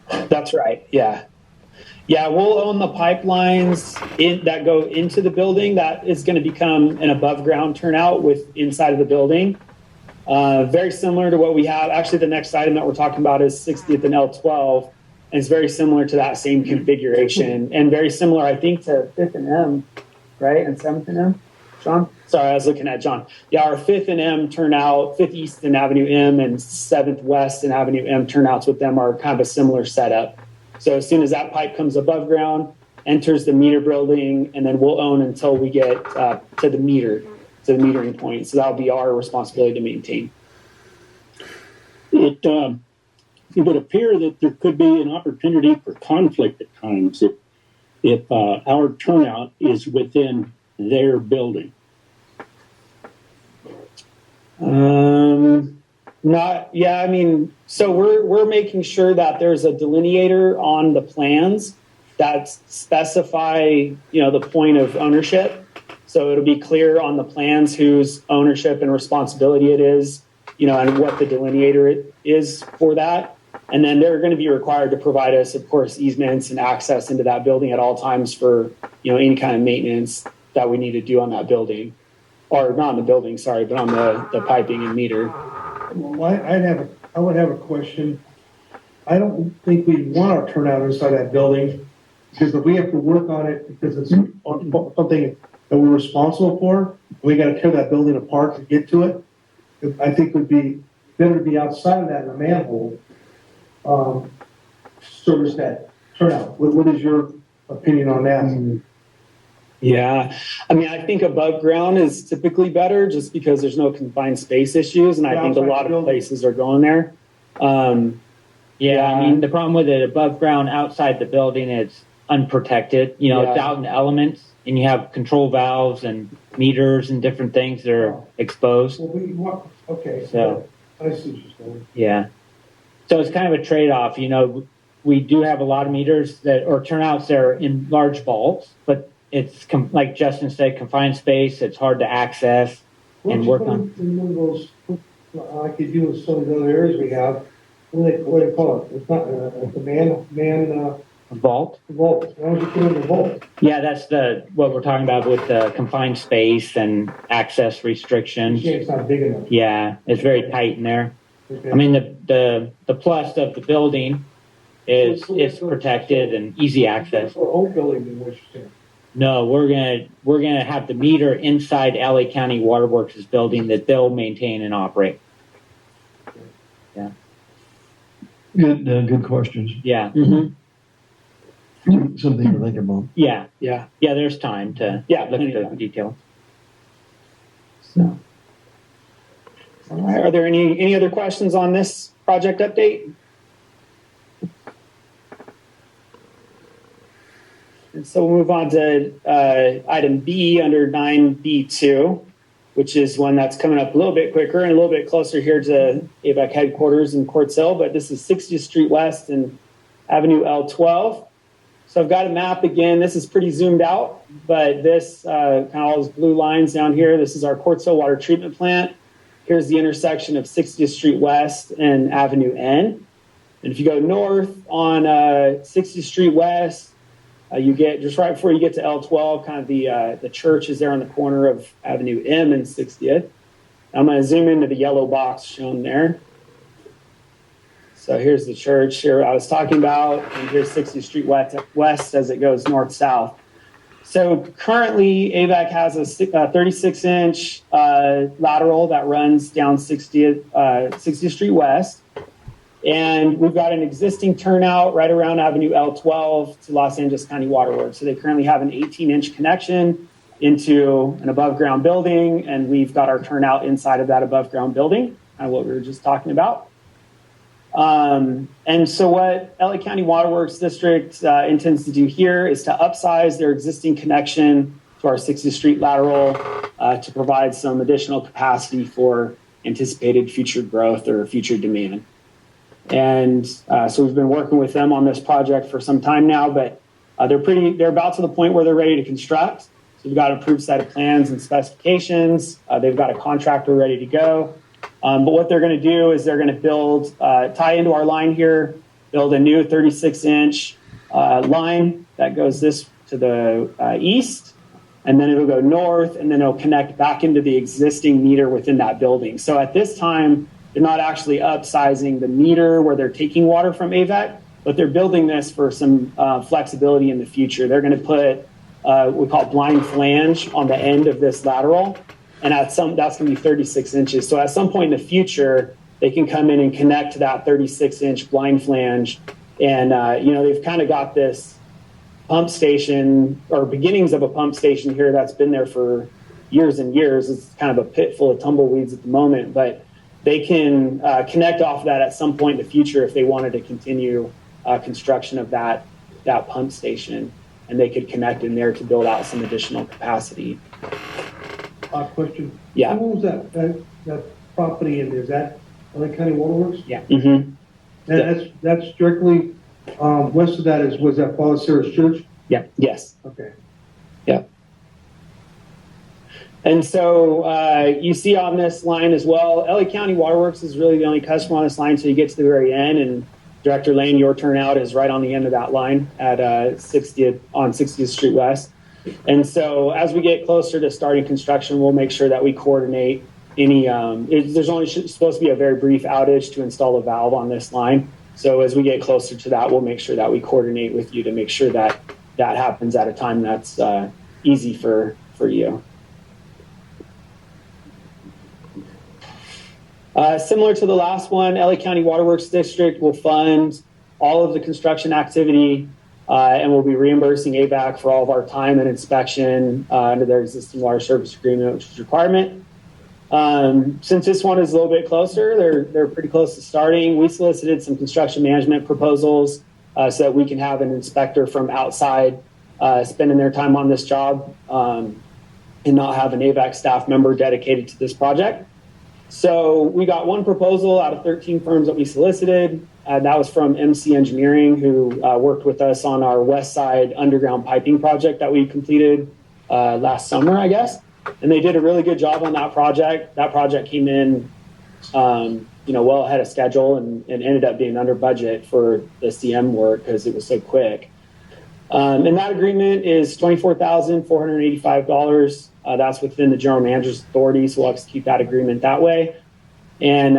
That's right. Yeah. Yeah, we'll own the pipelines that go into the building. That is going to become an above ground turnout inside of the building. Very similar to what we have. Actually, the next item that we're talking about is 60th and L12. And it's very similar to that same configuration, and very similar, I think, to 5th and M, right? And 7th and M, John? Sorry, I was looking at John. Yeah, our 5th and M turnout, 5th East and Avenue M and 7th West and Avenue M turnouts with them are kind of a similar setup. So as soon as that pipe comes above ground, enters the meter building, and then we'll own until we get to the metering point. So that'll be our responsibility to maintain. It would appear that there could be an opportunity for conflict at times if our turnout is within their building. So we're making sure that there's a delineator on the plans that specify, the point of ownership. So it'll be clear on the plans whose ownership and responsibility it is, and what the delineator is for that. And then they're going to be required to provide us, of course, easements and access into that building at all times for, any kind of maintenance that we need to do on that building. Or not on the building, sorry, but on the piping and meter. Well, I would have a question. I don't think we want our turnout inside that building, because if we have to work on it because it's on something that we're responsible for, we got to tear that building apart to get to it. I think it would be better to be outside of that in a manhole, service that turnout. What is your opinion on that? Yeah, I think above ground is typically better just because there's no confined space issues, and I think a lot of places are going there. The problem with it above ground outside the building, it's unprotected. It's out in elements, and you have control valves and meters and different things that are exposed. Okay. So I see what you're saying. Yeah. So it's kind of a trade-off. We do have a lot of meters or turnouts that are in large vaults, but it's like Justin said, confined space. It's hard to access and work on. In one of those, like you do in some of the other areas we have, what do they call it? It's not a man vault. Vault. Why don't you put it in the vault? Yeah, that's what we're talking about with the confined space and access restrictions. Yeah, it's not big enough. Yeah, it's very tight in there. Okay. The plus of the building is it's protected and easy access. Or old building in what you're saying. No, we're gonna have the meter inside LA County Waterworks' building that they'll maintain and operate. Yeah. Good questions. Yeah. Mm-hmm. Something to think about. Yeah. There's time to look at the details. So. All right. Are there any other questions on this project update? And so we'll move on to item B under 9B2, which is one that's coming up a little bit quicker and a little bit closer here to Avek headquarters in Quartz Hill, but this is 60th Street West and Avenue L12. So I've got a map again. This is pretty zoomed out, but this kind of all those blue lines down here, this is our Quartz Hill water treatment plant. Here's the intersection of 60th Street West and Avenue N. And if you go north on 60th Street West, you get just right before you get to L12, kind of the church is there on the corner of Avenue M and 60th. I'm going to zoom into the yellow box shown there. So here's the church here I was talking about, and here's 60th Street West as it goes north-south. So currently, Avek has a 36-inch lateral that runs down 60th Street West. And we've got an existing turnout right around Avenue L12 to Los Angeles County Waterworks. So they currently have an 18-inch connection into an above-ground building, and we've got our turnout inside of that above-ground building, kind of what we were just talking about. And so what LA County Waterworks District intends to do here is to upsize their existing connection to our 60th Street lateral to provide some additional capacity for anticipated future growth or future demand. And so we've been working with them on this project for some time now, but they're about to the point where they're ready to construct. So we've got an approved set of plans and specifications. They've got a contractor ready to go. But what they're going to do is they're going to build, tie into our line here, build a new 36-inch line that goes this to the east, and then it'll go north, and then it'll connect back into the existing meter within that building. So at this time, they're not actually upsizing the meter where they're taking water from Avek, but they're building this for some flexibility in the future. They're going to put what we call blind flange on the end of this lateral, and that's going to be 36 inches. So at some point in the future, they can come in and connect to that 36-inch blind flange. And, they've kind of got this pump station or beginnings of a pump station here that's been there for years and years. It's kind of a pit full of tumbleweeds at the moment, but they can connect off of that at some point in the future if they wanted to continue construction of that pump station, and they could connect in there to build out some additional capacity. Question. Yeah. Who owns that property in there? Is that LA County Waterworks? Yeah. Mm-hmm. That's strictly west of that was that Father Sarah's Church? Yeah. Yes. Okay. Yeah. And so you see on this line as well, LA County Waterworks is really the only customer on this line until you get to the very end. And Director Lane, your turnout is right on the end of that line at 60th on 60th Street West. And so as we get closer to starting construction, we'll make sure that we coordinate any, there's only supposed to be a very brief outage to install a valve on this line. So as we get closer to that, we'll make sure that we coordinate with you to make sure that that happens at a time that's easy for you. Similar to the last one, LA County Waterworks District will fund all of the construction activity and we'll be reimbursing AVAC for all of our time and inspection under their existing water service agreement, which is a requirement. Since this one is a little bit closer, they're pretty close to starting. We solicited some construction management proposals so that we can have an inspector from outside spending their time on this job and not have an AVAC staff member dedicated to this project. So we got one proposal out of 13 firms that we solicited. That was from MC Engineering, who worked with us on our West Side underground piping project that we completed last summer, I guess. And they did a really good job on that project. That project came in, well ahead of schedule and ended up being under budget for the CM work because it was so quick. And that agreement is $24,485. That's within the general manager's authority, so we'll execute that agreement that way. And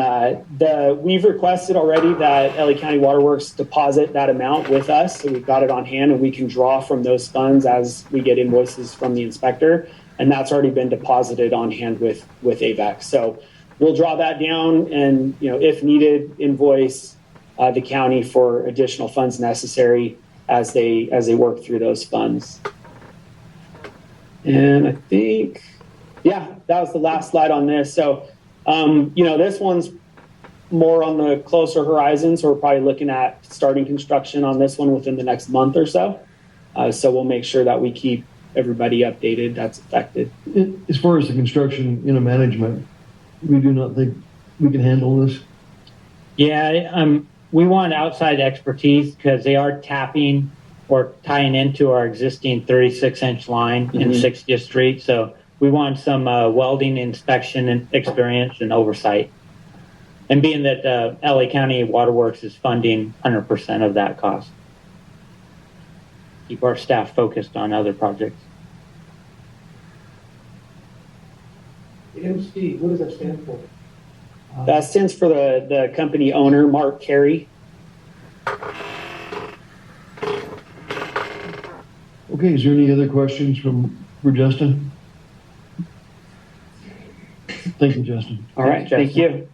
we've requested already that LA County Waterworks deposit that amount with us, so we've got it on hand and we can draw from those funds as we get invoices from the inspector. And that's already been deposited on hand with AVAC. So we'll draw that down and, if needed, invoice the county for additional funds necessary as they work through those funds. And I think, that was the last slide on this. So, this one's more on the closer horizon. So we're probably looking at starting construction on this one within the next month or so. So we'll make sure that we keep everybody updated that's affected. As far as the construction, management, we do not think we can handle this. Yeah, we want outside expertise because they are tapping or tying into our existing 36-inch line in 60th Street. So we want some welding inspection and experience and oversight. And being that LA County Waterworks is funding 100% of that cost. Keep our staff focused on other projects. MC, what does that stand for? That stands for the company owner, Mark Carey. Okay, is there any other questions for Justin? Thank you, Justin. All right, thank you.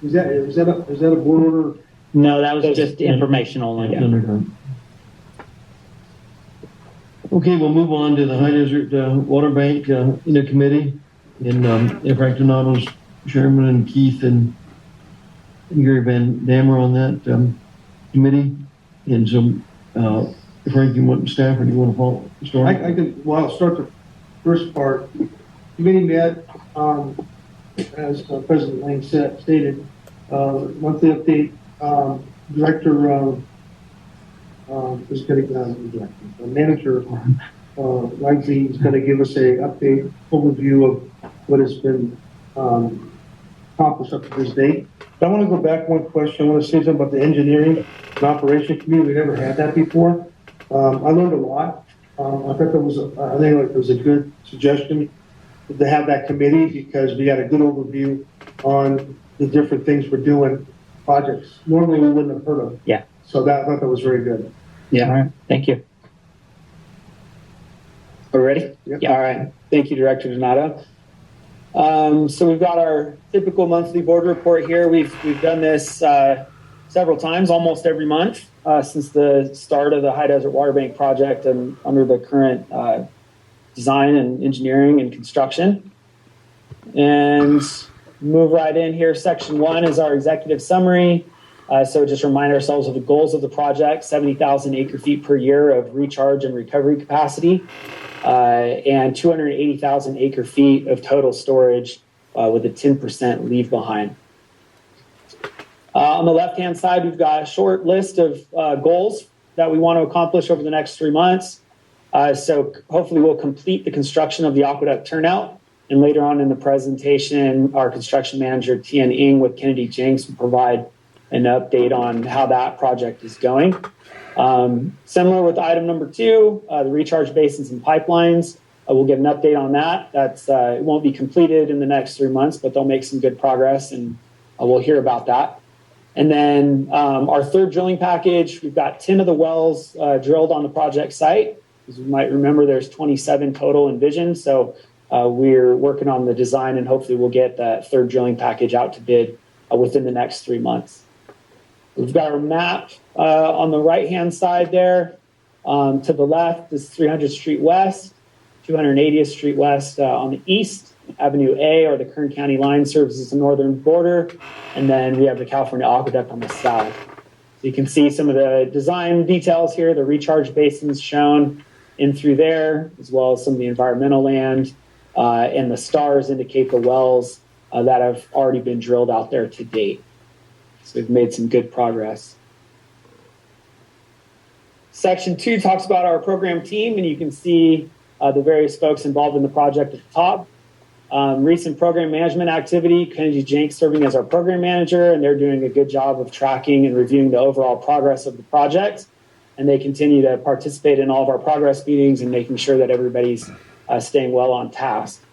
Is that a board order? No, that was just informational. Yeah. Okay, we'll move on to the High Desert Water Bank Committee. And Frank Donato's chairman and Keith and Gary Van Dammer on that committee. And so, Frank, you want staff or do you want to follow the story? I'll start the first part. Committee met, as President Lane stated, monthly update. Director is going to, manager Lively is going to give us a update overview of what has been accomplished up to this date. I want to go back one question. I want to say something about the engineering and operation committee. We never had that before. I learned a lot. I thought that was it was a good suggestion to have that committee because we got a good overview on the different things we're doing, projects normally we wouldn't have heard of. Yeah. So I thought that was very good. Yeah. All right. Thank you. Are we ready? Yep. Yeah. All right. Thank you, Director Donato. So we've got our typical monthly board report here. We've done this several times, almost every month since the start of the High Desert Water Bank project and under the current design and engineering and construction. And move right in here. Section 1 is our executive summary. So just remind ourselves of the goals of the project: 70,000 acre feet per year of recharge and recovery capacity, and 280,000 acre feet of total storage with a 10% leave behind. On the left-hand side, we've got a short list of goals that we want to accomplish over the next 3 months. So hopefully we'll complete the construction of the aqueduct turnout. And later on in the presentation, our construction manager, Tian Ng with Kennedy Jenks, will provide an update on how that project is going. Similar with item number 2, the recharge basins and pipelines. We'll get an update on that. It won't be completed in the next 3 months, but they'll make some good progress, and we'll hear about that. And then our third drilling package, we've got 10 of the wells drilled on the project site. As you might remember, there's 27 total envisioned. So we're working on the design, and hopefully we'll get that third drilling package out to bid within the next 3 months. We've got our map on the right-hand side there. To the left is 300th Street West, 280th Street West on the east. Avenue A, or the Kern County line, serves as the northern border. And then we have the California Aqueduct on the south. So you can see some of the design details here, the recharge basins shown in through there, as well as some of the environmental land. And the stars indicate the wells that have already been drilled out there to date. So we've made some good progress. Section 2 talks about our program team, and you can see the various folks involved in the project at the top. Recent program management activity, Kennedy Jenks serving as our program manager, and they're doing a good job of tracking and reviewing the overall progress of the project. And they continue to participate in all of our progress meetings and making sure that everybody's staying well on task.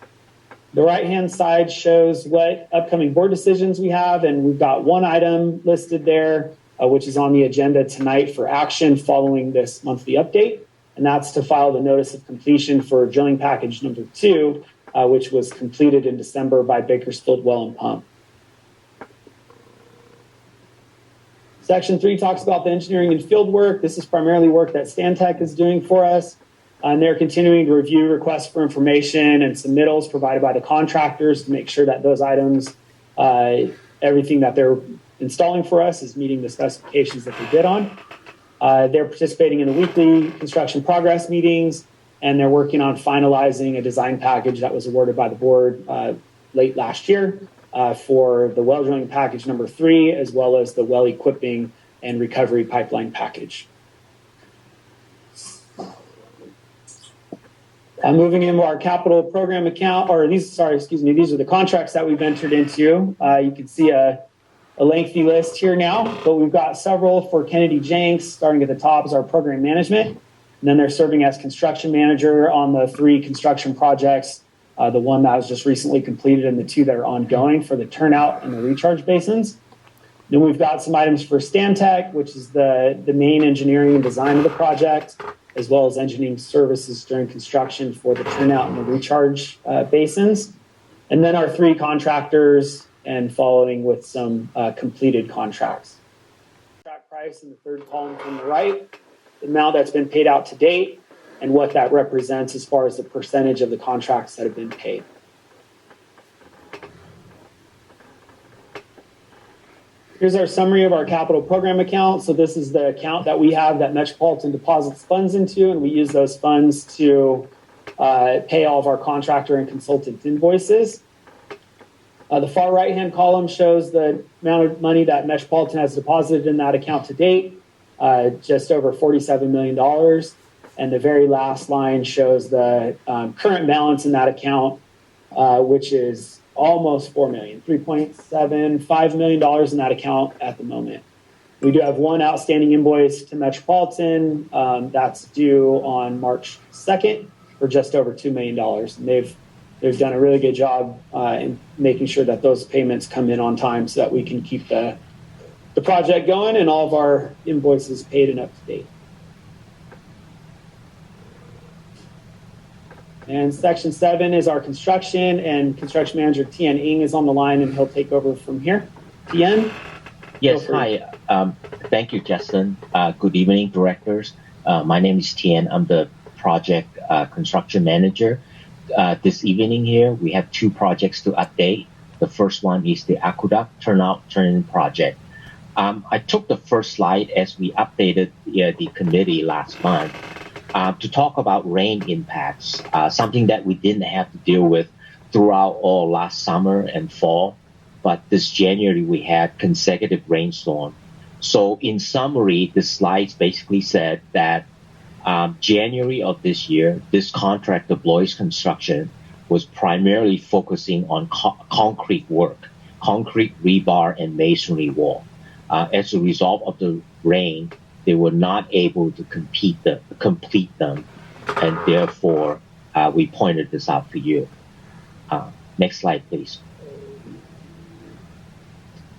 The right-hand side shows what upcoming board decisions we have, and we've got one item listed there, which is on the agenda tonight for action following this monthly update, and that's to file the notice of completion for drilling package number 2, which was completed in December by Bakersfield Well and Pump. Section 3 talks about the engineering and field work. This is primarily work that Stantec is doing for us. And they're continuing to review requests for information and submittals provided by the contractors to make sure that those items, everything that they're installing for us is meeting the specifications that they bid on. They're participating in the weekly construction progress meetings, and they're working on finalizing a design package that was awarded by the board late last year for the well drilling package number 3, as well as the well equipping and recovery pipeline package. Moving into our capital program account, these are the contracts that we've entered into. You can see a lengthy list here now, but we've got several for Kennedy Jenks. Starting at the top is our program management. And then they're serving as construction manager on the 3 construction projects, the one that was just recently completed and the 2 that are ongoing for the turnout and the recharge basins. Then we've got some items for Stantec, which is the main engineering and design of the project, as well as engineering services during construction for the turnout and the recharge basins. And then our 3 contractors, and following with some completed contracts. Contract price in the third column from the right, the amount that's been paid out to date, and what that represents as far as the percentage of the contracts that have been paid. Here's our summary of our capital program account. So this is the account that we have that Metropolitan deposits funds into, and we use those funds to pay all of our contractor and consultant invoices. The far right-hand column shows the amount of money that Metropolitan has deposited in that account to date, just over $47 million. And the very last line shows the current balance in that account, which is almost $4 million, $3.75 million in that account at the moment. We do have one outstanding invoice to Metropolitan that's due on March 2nd for just over $2 million. And they've done a really good job in making sure that those payments come in on time so that we can keep the project going and all of our invoices paid and up to date. And section 7 is our construction, and construction manager Tian Ng is on the line, and he'll take over from here. Tian? Yes, hi. Thank you, Justin. Good evening, directors. My name is Tian. I'm the project construction manager. This evening here, we have 2 projects to update. The first one is the aqueduct turn-in project. I took the first slide as we updated the committee last month. To talk about rain impacts, something that we didn't have to deal with throughout all last summer and fall, but this January we had consecutive rainstorm. So in summary, the slides basically said that January of this year, this contractor, Blois Construction, was primarily focusing on concrete work, concrete rebar and masonry wall. As a result of the rain, they were not able to complete them, and therefore we pointed this out for you. Next slide, please.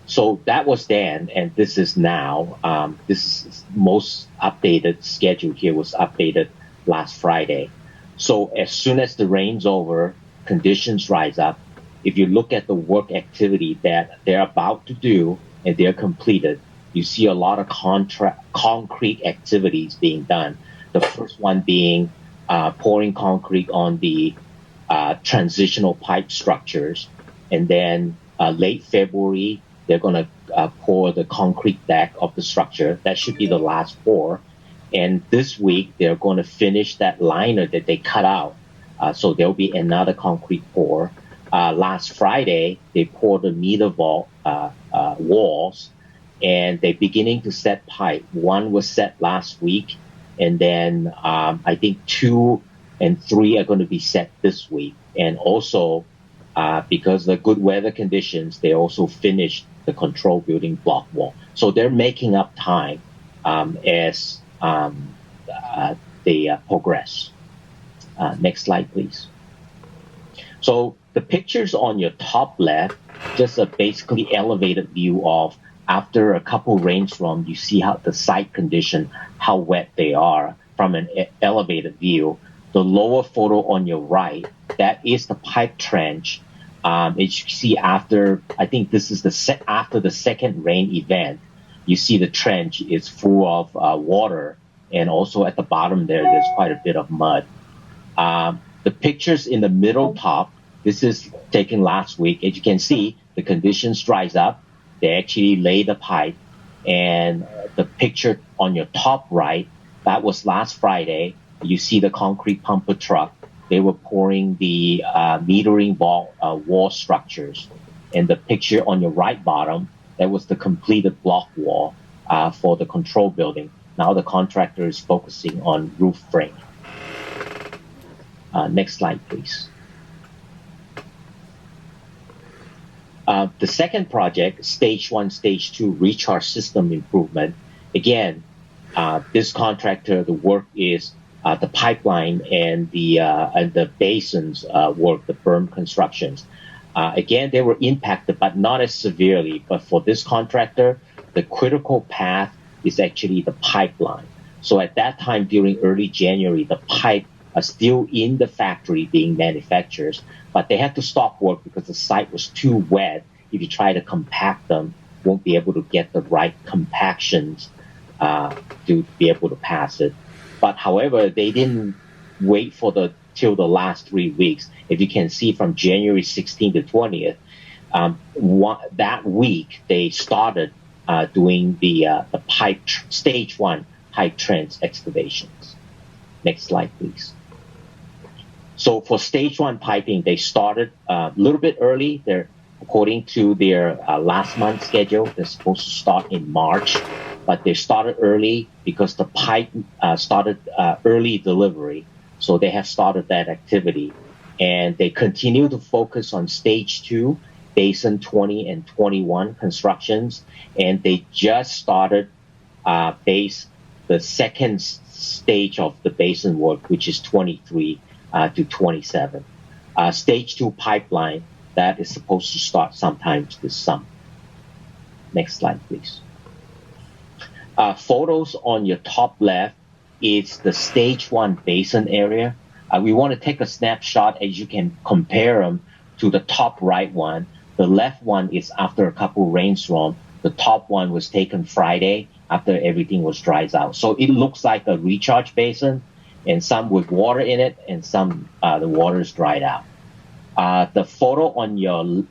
So that was then, and this is now. This is most updated schedule here was updated last Friday. So as soon as the rain's over, conditions rise up. If you look at the work activity that they're about to do and they're completed, you see a lot of concrete activities being done. The first one being pouring concrete on the transitional pipe structures, and then late February, they're going to pour the concrete deck of the structure. That should be the last pour. And this week, they're going to finish that liner that they cut out. So there'll be another concrete pour. Last Friday, they poured the meter vault walls, and they're beginning to set pipe. One was set last week, and then I think 2 and 3 are going to be set this week. And also, because of the good weather conditions, they also finished the control building block wall. So they're making up time as they progress. Next slide, please. So the pictures on your top left, just a basically elevated view of after a couple rainstorms, you see how the site condition, how wet they are from an elevated view. The lower photo on your right, that is the pipe trench. As you see after, I think this is after the second rain event, you see the trench is full of water, and also at the bottom there's quite a bit of mud. The pictures in the middle top, this is taken last week. As you can see, the conditions dries up. They actually lay the pipe, and the picture on your top right, that was last Friday. You see the concrete pumper truck. They were pouring the metering wall structures. And the picture on your right bottom, that was the completed block wall for the control building. Now the contractor is focusing on roof frame. Next slide, please. The second project, Stage 1, Stage 2 recharge system improvement. Again, this contractor, the work is the pipeline and the basins work, the berm constructions. Again, they were impacted, but not as severely. But for this contractor, the critical path is actually the pipeline. So at that time, during early January, the pipe are still in the factory being manufactured, but they had to stop work because the site was too wet. If you try to compact them, won't be able to get the right compactions to be able to pass it. But however, they didn't wait for till the last 3 weeks. If you can see from January 16th to 20th, that week they started doing the pipe stage 1 pipe trench excavations. Next slide, please. So for stage 1 piping, they started a little bit early. They're according to their last month schedule. They're supposed to start in March, but they started early because the pipe started early delivery. So they have started that activity, and they continue to focus on stage 2, basin 20 and 21 constructions, and they just started the second stage of the basin work, which is 23 to 27. Stage 2 pipeline, that is supposed to start sometime this summer. Next slide, please. Photos on your top left is the stage 1 basin area. We want to take a snapshot as you can compare them to the top right one. The left one is after a couple rainstorms. The top one was taken Friday after everything was dried out. So it looks like a recharge basin, and some with water in it, and some the water is dried out. The photo on your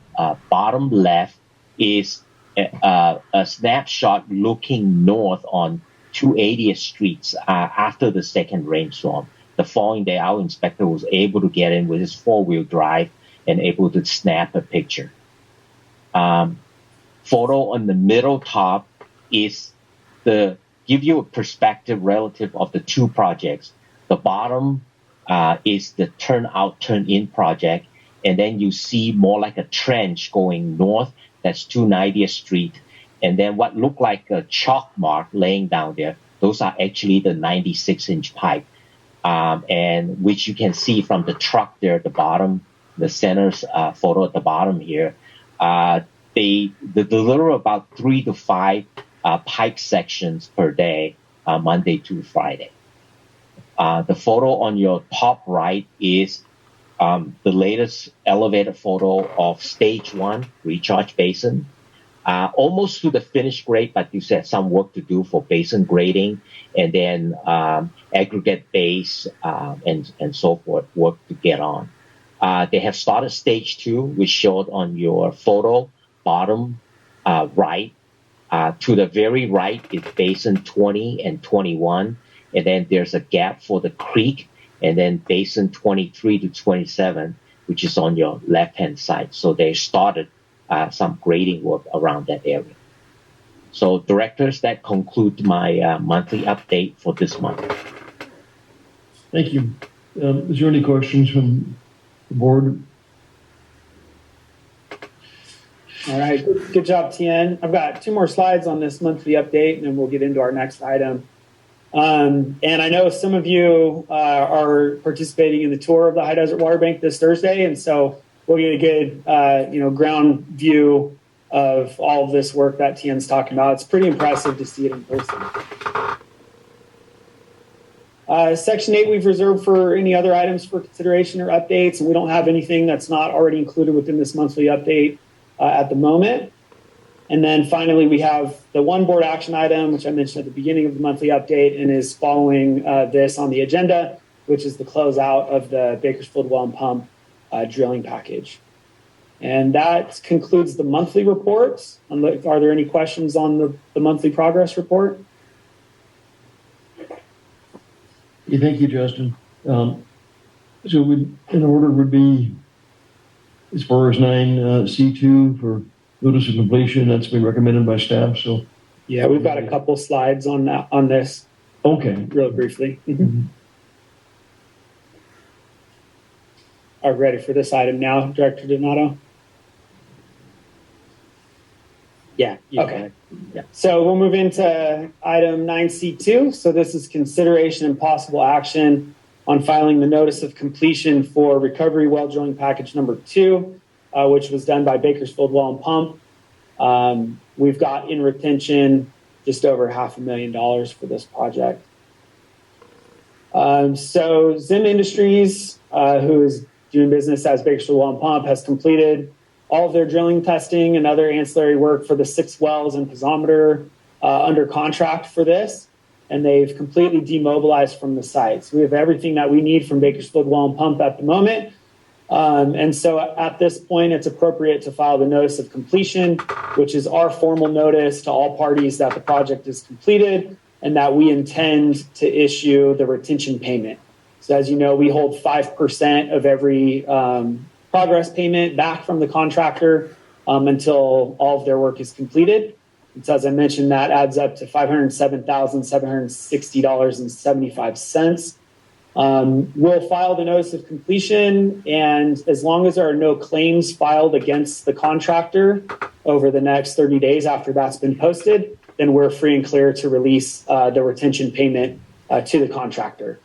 bottom left is a snapshot looking north on 280th Street after the second rainstorm. The following day, our inspector was able to get in with his 4-wheel drive and able to snap a picture. Photo on the middle top is the give you a perspective relative of the two projects. The bottom is the turn-out, turn-in project, and then you see more like a trench going north. That's 290th Street. And then what looked like a chalk mark laying down there, those are actually the 96-inch pipe, and which you can see from the truck there at the bottom, the center's photo at the bottom here. They deliver about 3 to 5 pipe sections per day, Monday to Friday. The photo on your top right is the latest elevator photo of stage 1 recharge basin. Almost to the finished grade, but you said some work to do for basin grading and then aggregate base and so forth, work to get on. They have started stage 2, which showed on your photo, bottom right. To the very right is basin 20 and 21, and then there's a gap for the creek, and then basin 23 to 27, which is on your left-hand side. So they started some grading work around that area. So directors, that concludes my monthly update for this month. Thank you. Is there any questions from the board? All right, good job, Tien. I've got 2 more slides on this monthly update, and then we'll get into our next item. And I know some of you are participating in the tour of the High Desert Water Bank this Thursday, and so we'll get a good, ground view of all of this work that Tien's talking about. It's pretty impressive to see it in person. Section 8 we've reserved for any other items for consideration or updates, and we don't have anything that's not already included within this monthly update at the moment. And then finally, we have the one board action item, which I mentioned at the beginning of the monthly update and is following this on the agenda, which is the closeout of the Bakersfield Well and Pump drilling package. And that concludes the monthly reports. Are there any questions on the monthly progress report? Yeah, thank you, Justin. So in order would be, as far as 9C2 for notice of completion, that's been recommended by staff. So yeah, we've got a couple slides on that, on this. Okay. Real briefly. Are we ready for this item now, Director Donato? Yeah. Okay. Yeah. So we'll move into item 9C2. So this is consideration and possible action on filing the notice of completion for recovery well drilling package number 2, which was done by Bakersfield Well and Pump. We've got in retention just over $500,000 for this project. So Zim Industries, who is doing business as Bakersfield Well and Pump, has completed all of their drilling testing and other ancillary work for the 6 wells and piezometer under contract for this. And they've completely demobilized from the site. So we have everything that we need from Bakersfield Well and Pump at the moment. And so at this point, it's appropriate to file the notice of completion, which is our formal notice to all parties that the project is completed and that we intend to issue the retention payment. So as you know, we hold 5% of every progress payment back from the contractor until all of their work is completed. And so as I mentioned, that adds up to $507,760.75. We'll file the notice of completion, and as long as there are no claims filed against the contractor over the next 30 days after that's been posted, then we're free and clear to release the retention payment to the contractor.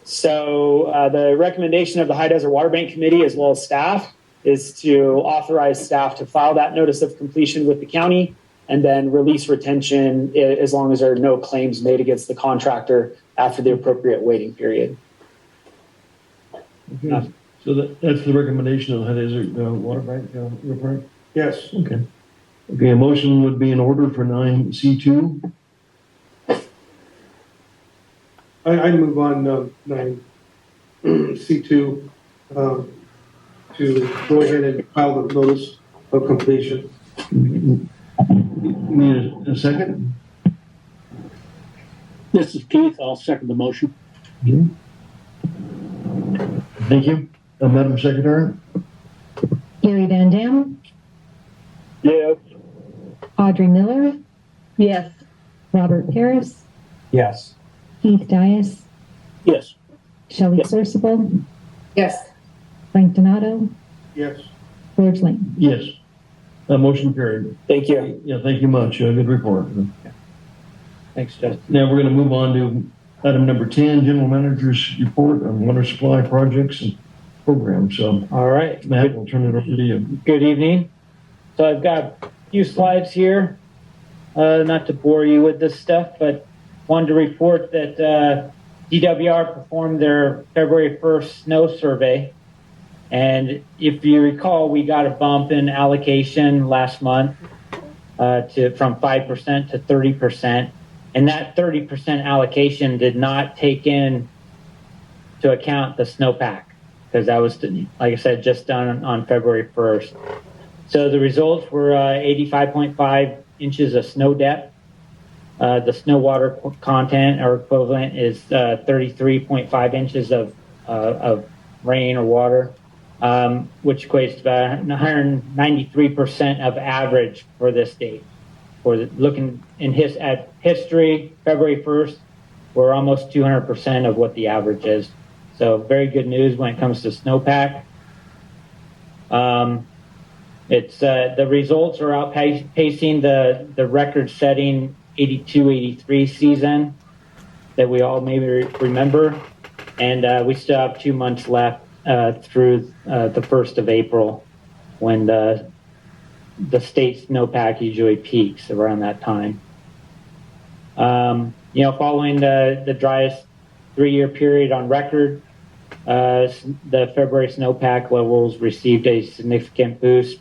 So the recommendation of the High Desert Water Bank Committee as well as staff is to authorize staff to file that notice of completion with the county and then release retention as long as there are no claims made against the contractor after the appropriate waiting period. Okay. So that's the recommendation of the High Desert Water Bank report? Yes. Okay. Okay, a motion would be in order for 9C2. I move on 9C2 to go ahead and file the notice of completion. Need a second? This is Keith. I'll second the motion. Okay. Thank you. Madam Secretary? Gary Van Dam, Yes. Audrey Miller, Yes. Robert Paris, Yes. Keith Dias, Yes. Shelley Yes. Sorsable, Yes. Frank Donato, Yes. George Lane. Yes. Motion carried. Thank you. Yeah, thank you much. Good report. Thanks, Justin. Now we're going to move on to item number 10, General Manager's report on water supply projects and programs. So, All right. Matt, we'll turn it over to you. Good evening. So I've got a few slides here, not to bore you with this stuff, but wanted to report that DWR performed their February 1st snow survey. And if you recall, we got a bump in allocation last month from 5% to 30%. And that 30% allocation did not take in to account the snowpack, because that was, like I said, just done on February 1st. So the results were 85.5 inches of snow depth. The snow water content or equivalent is 33.5 inches of rain or water, which equates to about 193% of average for this date. Looking at history, February 1st, we're almost 200% of what the average is. So very good news when it comes to snowpack. The results are outpacing the record-setting 82-83 season that we all maybe remember, and we still have 2 months left through the 1st of April, when the state snowpack usually peaks around that time. Following the driest 3-year period on record, the February snowpack levels received a significant boost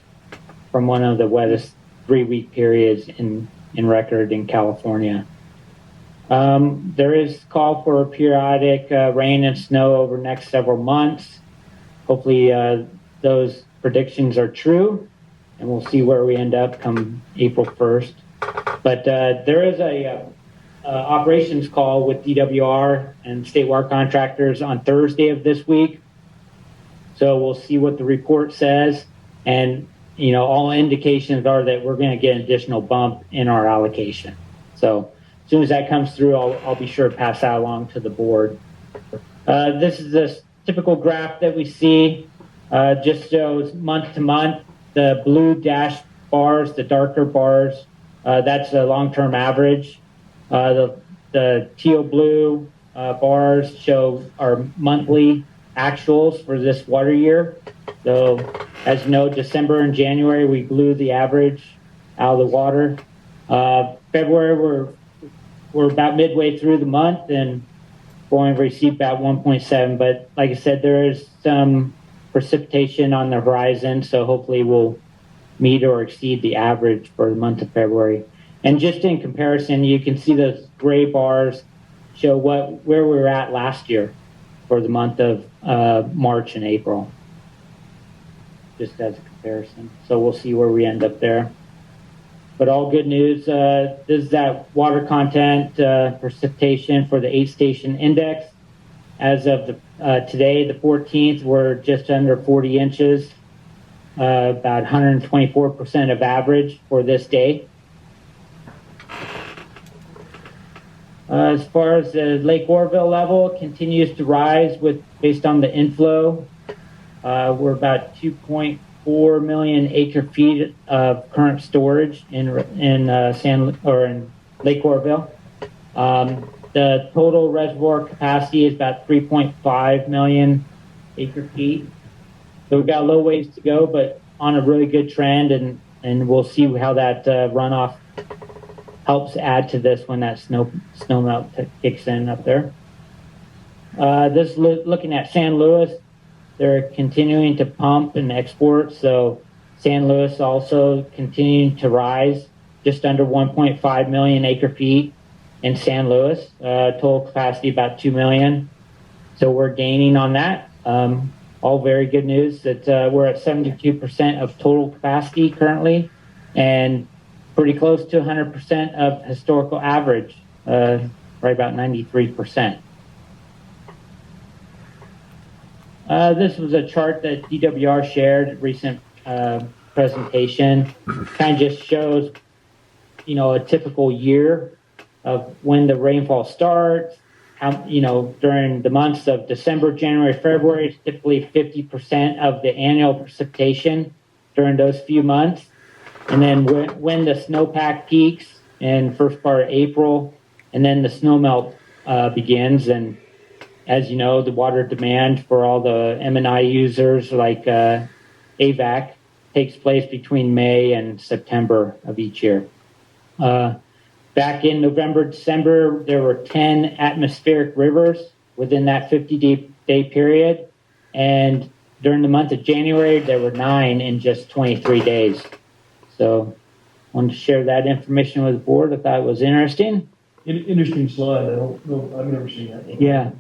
from one of the wettest 3-week periods in record in California. There is call for periodic rain and snow over the next several months. Hopefully those predictions are true, and we'll see where we end up come April 1st. But there is a operations call with DWR and state water contractors on Thursday of this week. So we'll see what the report says. And, all indications are that we're going to get an additional bump in our allocation. So as soon as that comes through, I'll be sure to pass that along to the board. This is the typical graph that we see. Just shows month to month. The blue dashed bars, the darker bars, that's the long-term average. The teal blue bars show our monthly actuals for this water year. So as you know, December and January, we blew the average out of the water. February, we're about midway through the month and going to receive about 1.7. But like I said, there is some precipitation on the horizon, so hopefully we'll meet or exceed the average for the month of February. And just in comparison, you can see those gray bars show where we were at last year for the month of March and April, just as a comparison. So we'll see where we end up there. But all good news. This is that water content precipitation for the 8-station index. As of today, the 14th, we're just under 40 inches, about 124% of average for this day. As far as the Lake Oroville level, it continues to rise based on the inflow. We're about 2.4 million acre feet of current storage in Lake Oroville. The total reservoir capacity is about 3.5 million acre feet. So we've got a little ways to go, but on a really good trend, and we'll see how that runoff helps add to this when that snow melt kicks in up there. This looking at San Luis, they're continuing to pump and export. So San Luis also continuing to rise, just under 1.5 million acre feet in San Luis. Total capacity about 2 million. So we're gaining on that. All very good news that we're at 72% of total capacity currently, and pretty close to 100% of historical average, right about 93%. This was a chart that DWR shared at recent presentation. Kind of just shows, a typical year of when the rainfall starts. During the months of December, January, February, it's typically 50% of the annual precipitation during those few months. And then when the snowpack peaks in first part of April, and then the snowmelt begins. And as you know, the water demand for all the M&I users like AVAC takes place between May and September of each year. Back in November, December, there were 10 atmospheric rivers within that 50-day period. And during the month of January, there were 9 in just 23 days. So I wanted to share that information with the board. I thought it was interesting. Interesting slide. I don't know. I've never seen that. Yeah,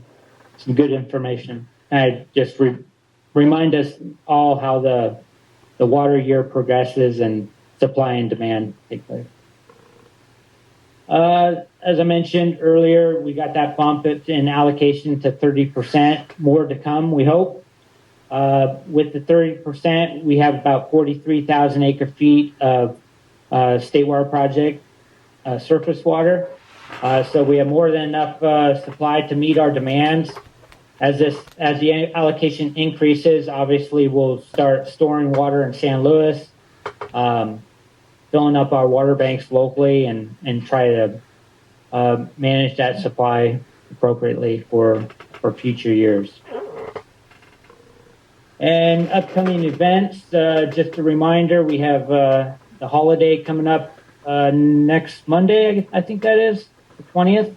some good information. I just remind us all how the water year progresses and supply and demand take place. As I mentioned earlier, we got that bump in allocation to 30%. More to come, we hope. With the 30%, we have about 43,000 acre feet of state water project surface water. So we have more than enough supply to meet our demands. As the allocation increases, obviously we'll start storing water in San Luis, filling up our water banks locally, and try to manage that supply appropriately for future years. And upcoming events, just a reminder, we have the holiday coming up next Monday, I think that is, the 20th.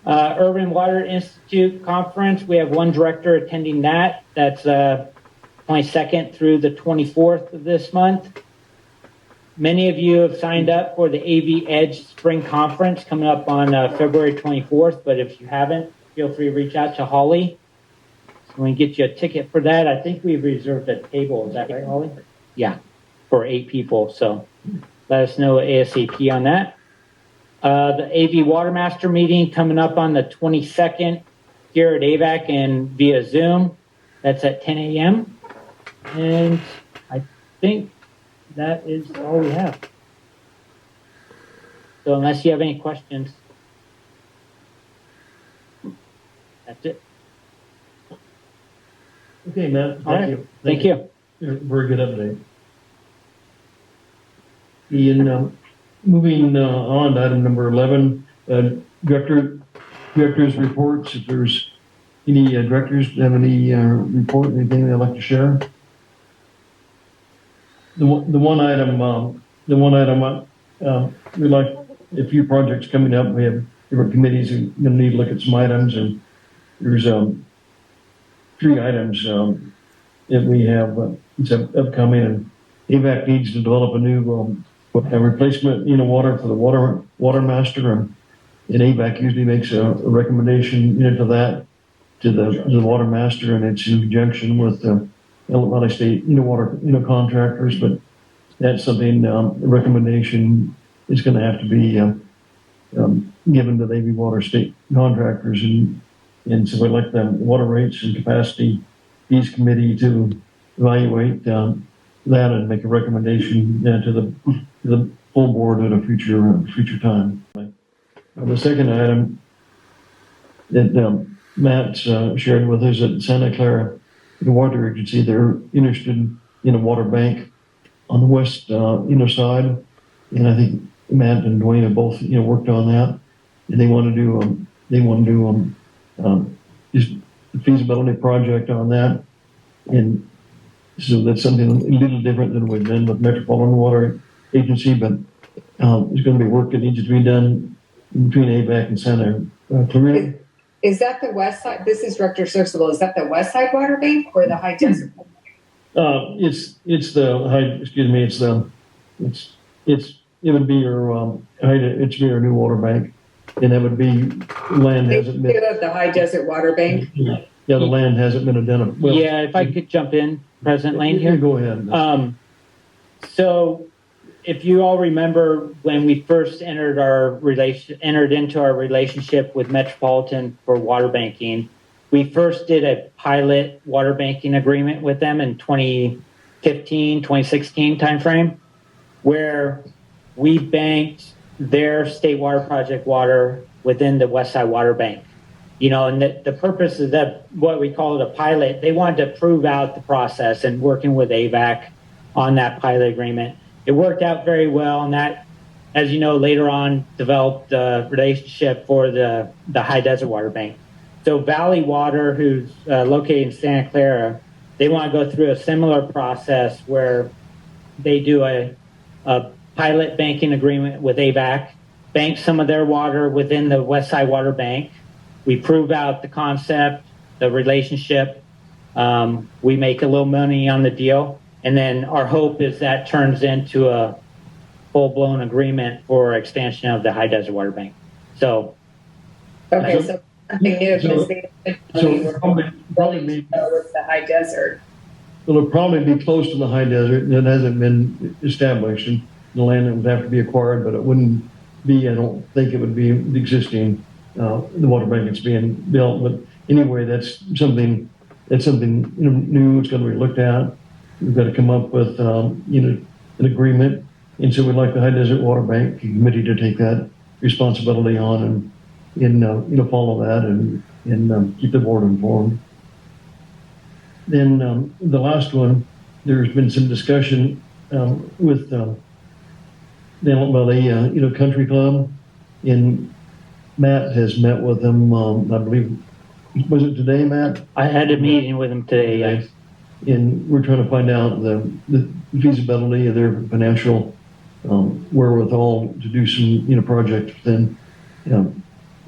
Urban Water Institute Conference, we have one director attending that. That's 22nd through the 24th of this month. Many of you have signed up for the AV Edge Spring Conference coming up on February 24th, but if you haven't, feel free to reach out to Holly. So we can get you a ticket for that. I think we've reserved a table. Is that right, Holly? Yeah, for 8 people. So let us know ASAP on that. The AV Watermaster meeting coming up on the 22nd here at AVAC and via Zoom. That's at 10 a.m. And I think that is all we have. So unless you have any questions, that's it. Okay, Matt. All right. You. Thank you. Very good update. Ian, moving on to item number 11, director's reports. If there's any directors that have any report, anything they'd like to share. The one item we like a few projects coming up. We have different committees who are going to need to look at some items, and there's 3 items that we have it's upcoming, and AVAC needs to develop a new replacement water for the water master, and AVAC usually makes a recommendation to that to the water master, and it's in conjunction with Elk Valley State water contractors, but that's something a recommendation is going to have to be given to the AV Water State contractors, and so we'd like the water rates and capacity fees committee to evaluate that and make a recommendation to the full board at a future time. The second item that Matt shared with us at Santa Clara Water Agency, they're interested in a water bank on the west side, and I think Matt and Dwayne have both worked on that, and they want to do just a feasibility project on that, and so that's something a little different than we've done with Metropolitan Water Agency, but there's going to be work that needs to be done between AVAC and Santa Clara. Is that the west side? This is Director Searchable. Is that the west side water bank or the high desert? It's the high. Excuse me. It would be your it's your new water bank, and that would be land hasn't been. The high desert water bank. Yeah, the land hasn't been identified. Well, yeah, if I could jump in, President Lane here. Go ahead. So, if you all remember when we first entered into our relationship with Metropolitan for water banking, we first did a pilot water banking agreement with them in 2015, 2016 timeframe, where we banked their state water project water within the West Side Water Bank. You know, and the purpose of that, what we call it a pilot, they wanted to prove out the process and working with AVAC on that pilot agreement. It worked out very well, and that, as you know, later on developed the relationship for the High Desert Water Bank. So Valley Water, who's located in Santa Clara, they want to go through a similar process where they do a pilot banking agreement with AVAC, bank some of their water within the West Side Water Bank. We prove out the concept, the relationship. We make a little money on the deal. And then our hope is that turns into a full-blown agreement for expansion of the High Desert Water Bank. So, Okay, so probably the High Desert. it'll probably be close to the high desert. It hasn't been established, and the land that would have to be acquired, but it wouldn't be, I don't think it would be the existing, the water bank that's being built. But anyway, that's something new. It's going to be looked at. We've got to come up with, an agreement. And so we'd like the High Desert Water Bank Committee to take that responsibility on and follow that and keep the board informed. Then the last one, there's been some discussion with the Antelope Valley, Country Club, and Matt has met with them. I believe, was it today, Matt? I had a meeting with him today. Yes. And we're trying to find out the feasibility of their financial wherewithal to do some project then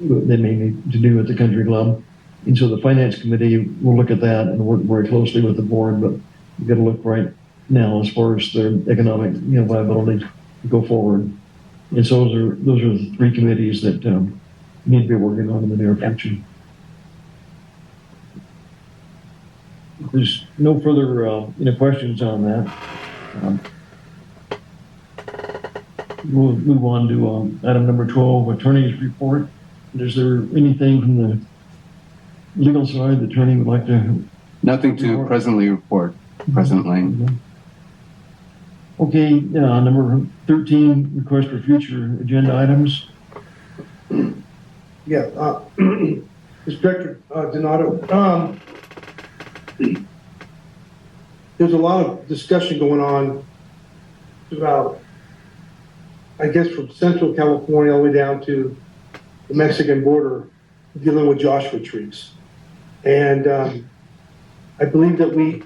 they may need to do at the country club. And so the finance committee will look at that and work very closely with the board, but we've got to look right now as far as their economic viability to go forward. And so those are the three committees that need to be working on in the near future. If there's no further questions on that, we'll move on to item number 12, attorney's report. Is there anything from the legal side the attorney would like to? Nothing to presently report. Presently. Okay, number 13, request for future agenda items. Yeah, Mr. Director Donato, there's a lot of discussion going on about, I guess, from Central California all the way down to the Mexican border, dealing with Joshua trees. And I believe that we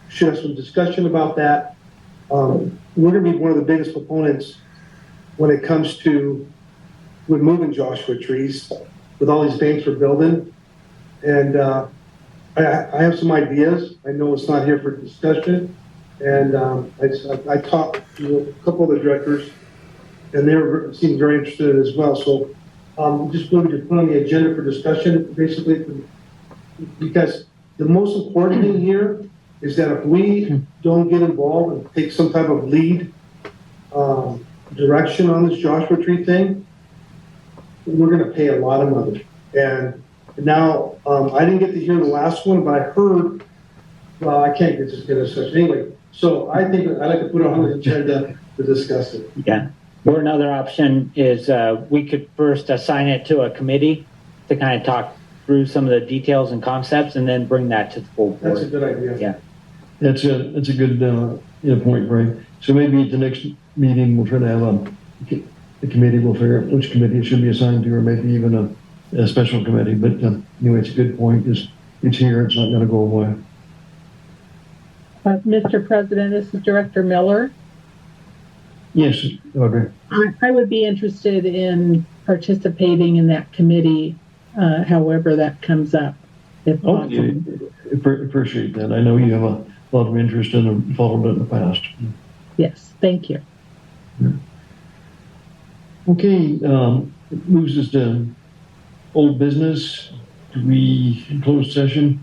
should have some discussion about that. We're going to be one of the biggest proponents when it comes to removing Joshua trees with all these banks we're building. And I have some ideas. I know it's not here for discussion. And I talked to a couple of the directors, and they seemed very interested as well. So just going to put on the agenda for discussion, basically, because the most important thing here is that if we don't get involved and take some type of lead direction on this Joshua tree thing, we're going to pay a lot of money. And now, I didn't get to hear the last one, but I heard, well, I can't get a session anyway. So I think I'd like to put it on the agenda to discuss it. Yeah. Or another option is we could first assign it to a committee to kind of talk through some of the details and concepts, and then bring that to the full board. That's a good idea. Yeah. That's a good point, Greg. So maybe at the next meeting, we'll try to have the committee will figure out which committee it should be assigned to, or maybe even a special committee. But anyway, it's a good point. It's here. It's not going to go away. Mr. President, this is Director Miller. Yes, Audrey. I would be interested in participating in that committee, however that comes up. If possible. Appreciate that. I know you have a lot of interest in and followed it in the past. Yes, thank you. Yeah. Okay, it moves us to old business. Do we close session?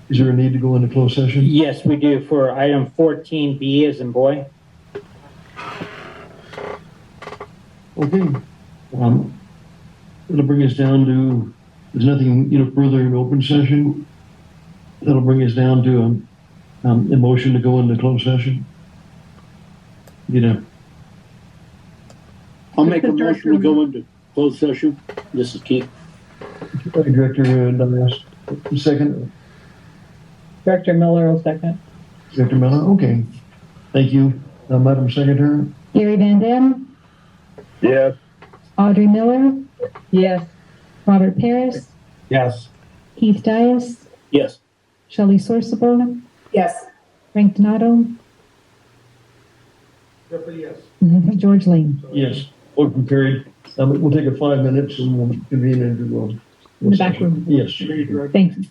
Is there a need to go into closed session? Yes, we do for item 14B as in boy. Okay. It'll bring us down to, there's nothing, further in open session. That'll bring us down to a motion to go into closed session. I'll make a motion to go into closed session. This is Keith. Director Dias, second. Director Miller will second. Director Miller, okay. Thank you. Madam Secretary? Gary Van Dam, Yes. Audrey Miller, Yes. Robert Paris, Yes. Keith Dias, Yes. Shelley Sorsable, Yes. Frank Donato, Jeffrey, yes. George Lane. Yes. Motion carried. We'll take a 5 minutes and we'll convene into In the back room. Yes. Thank you.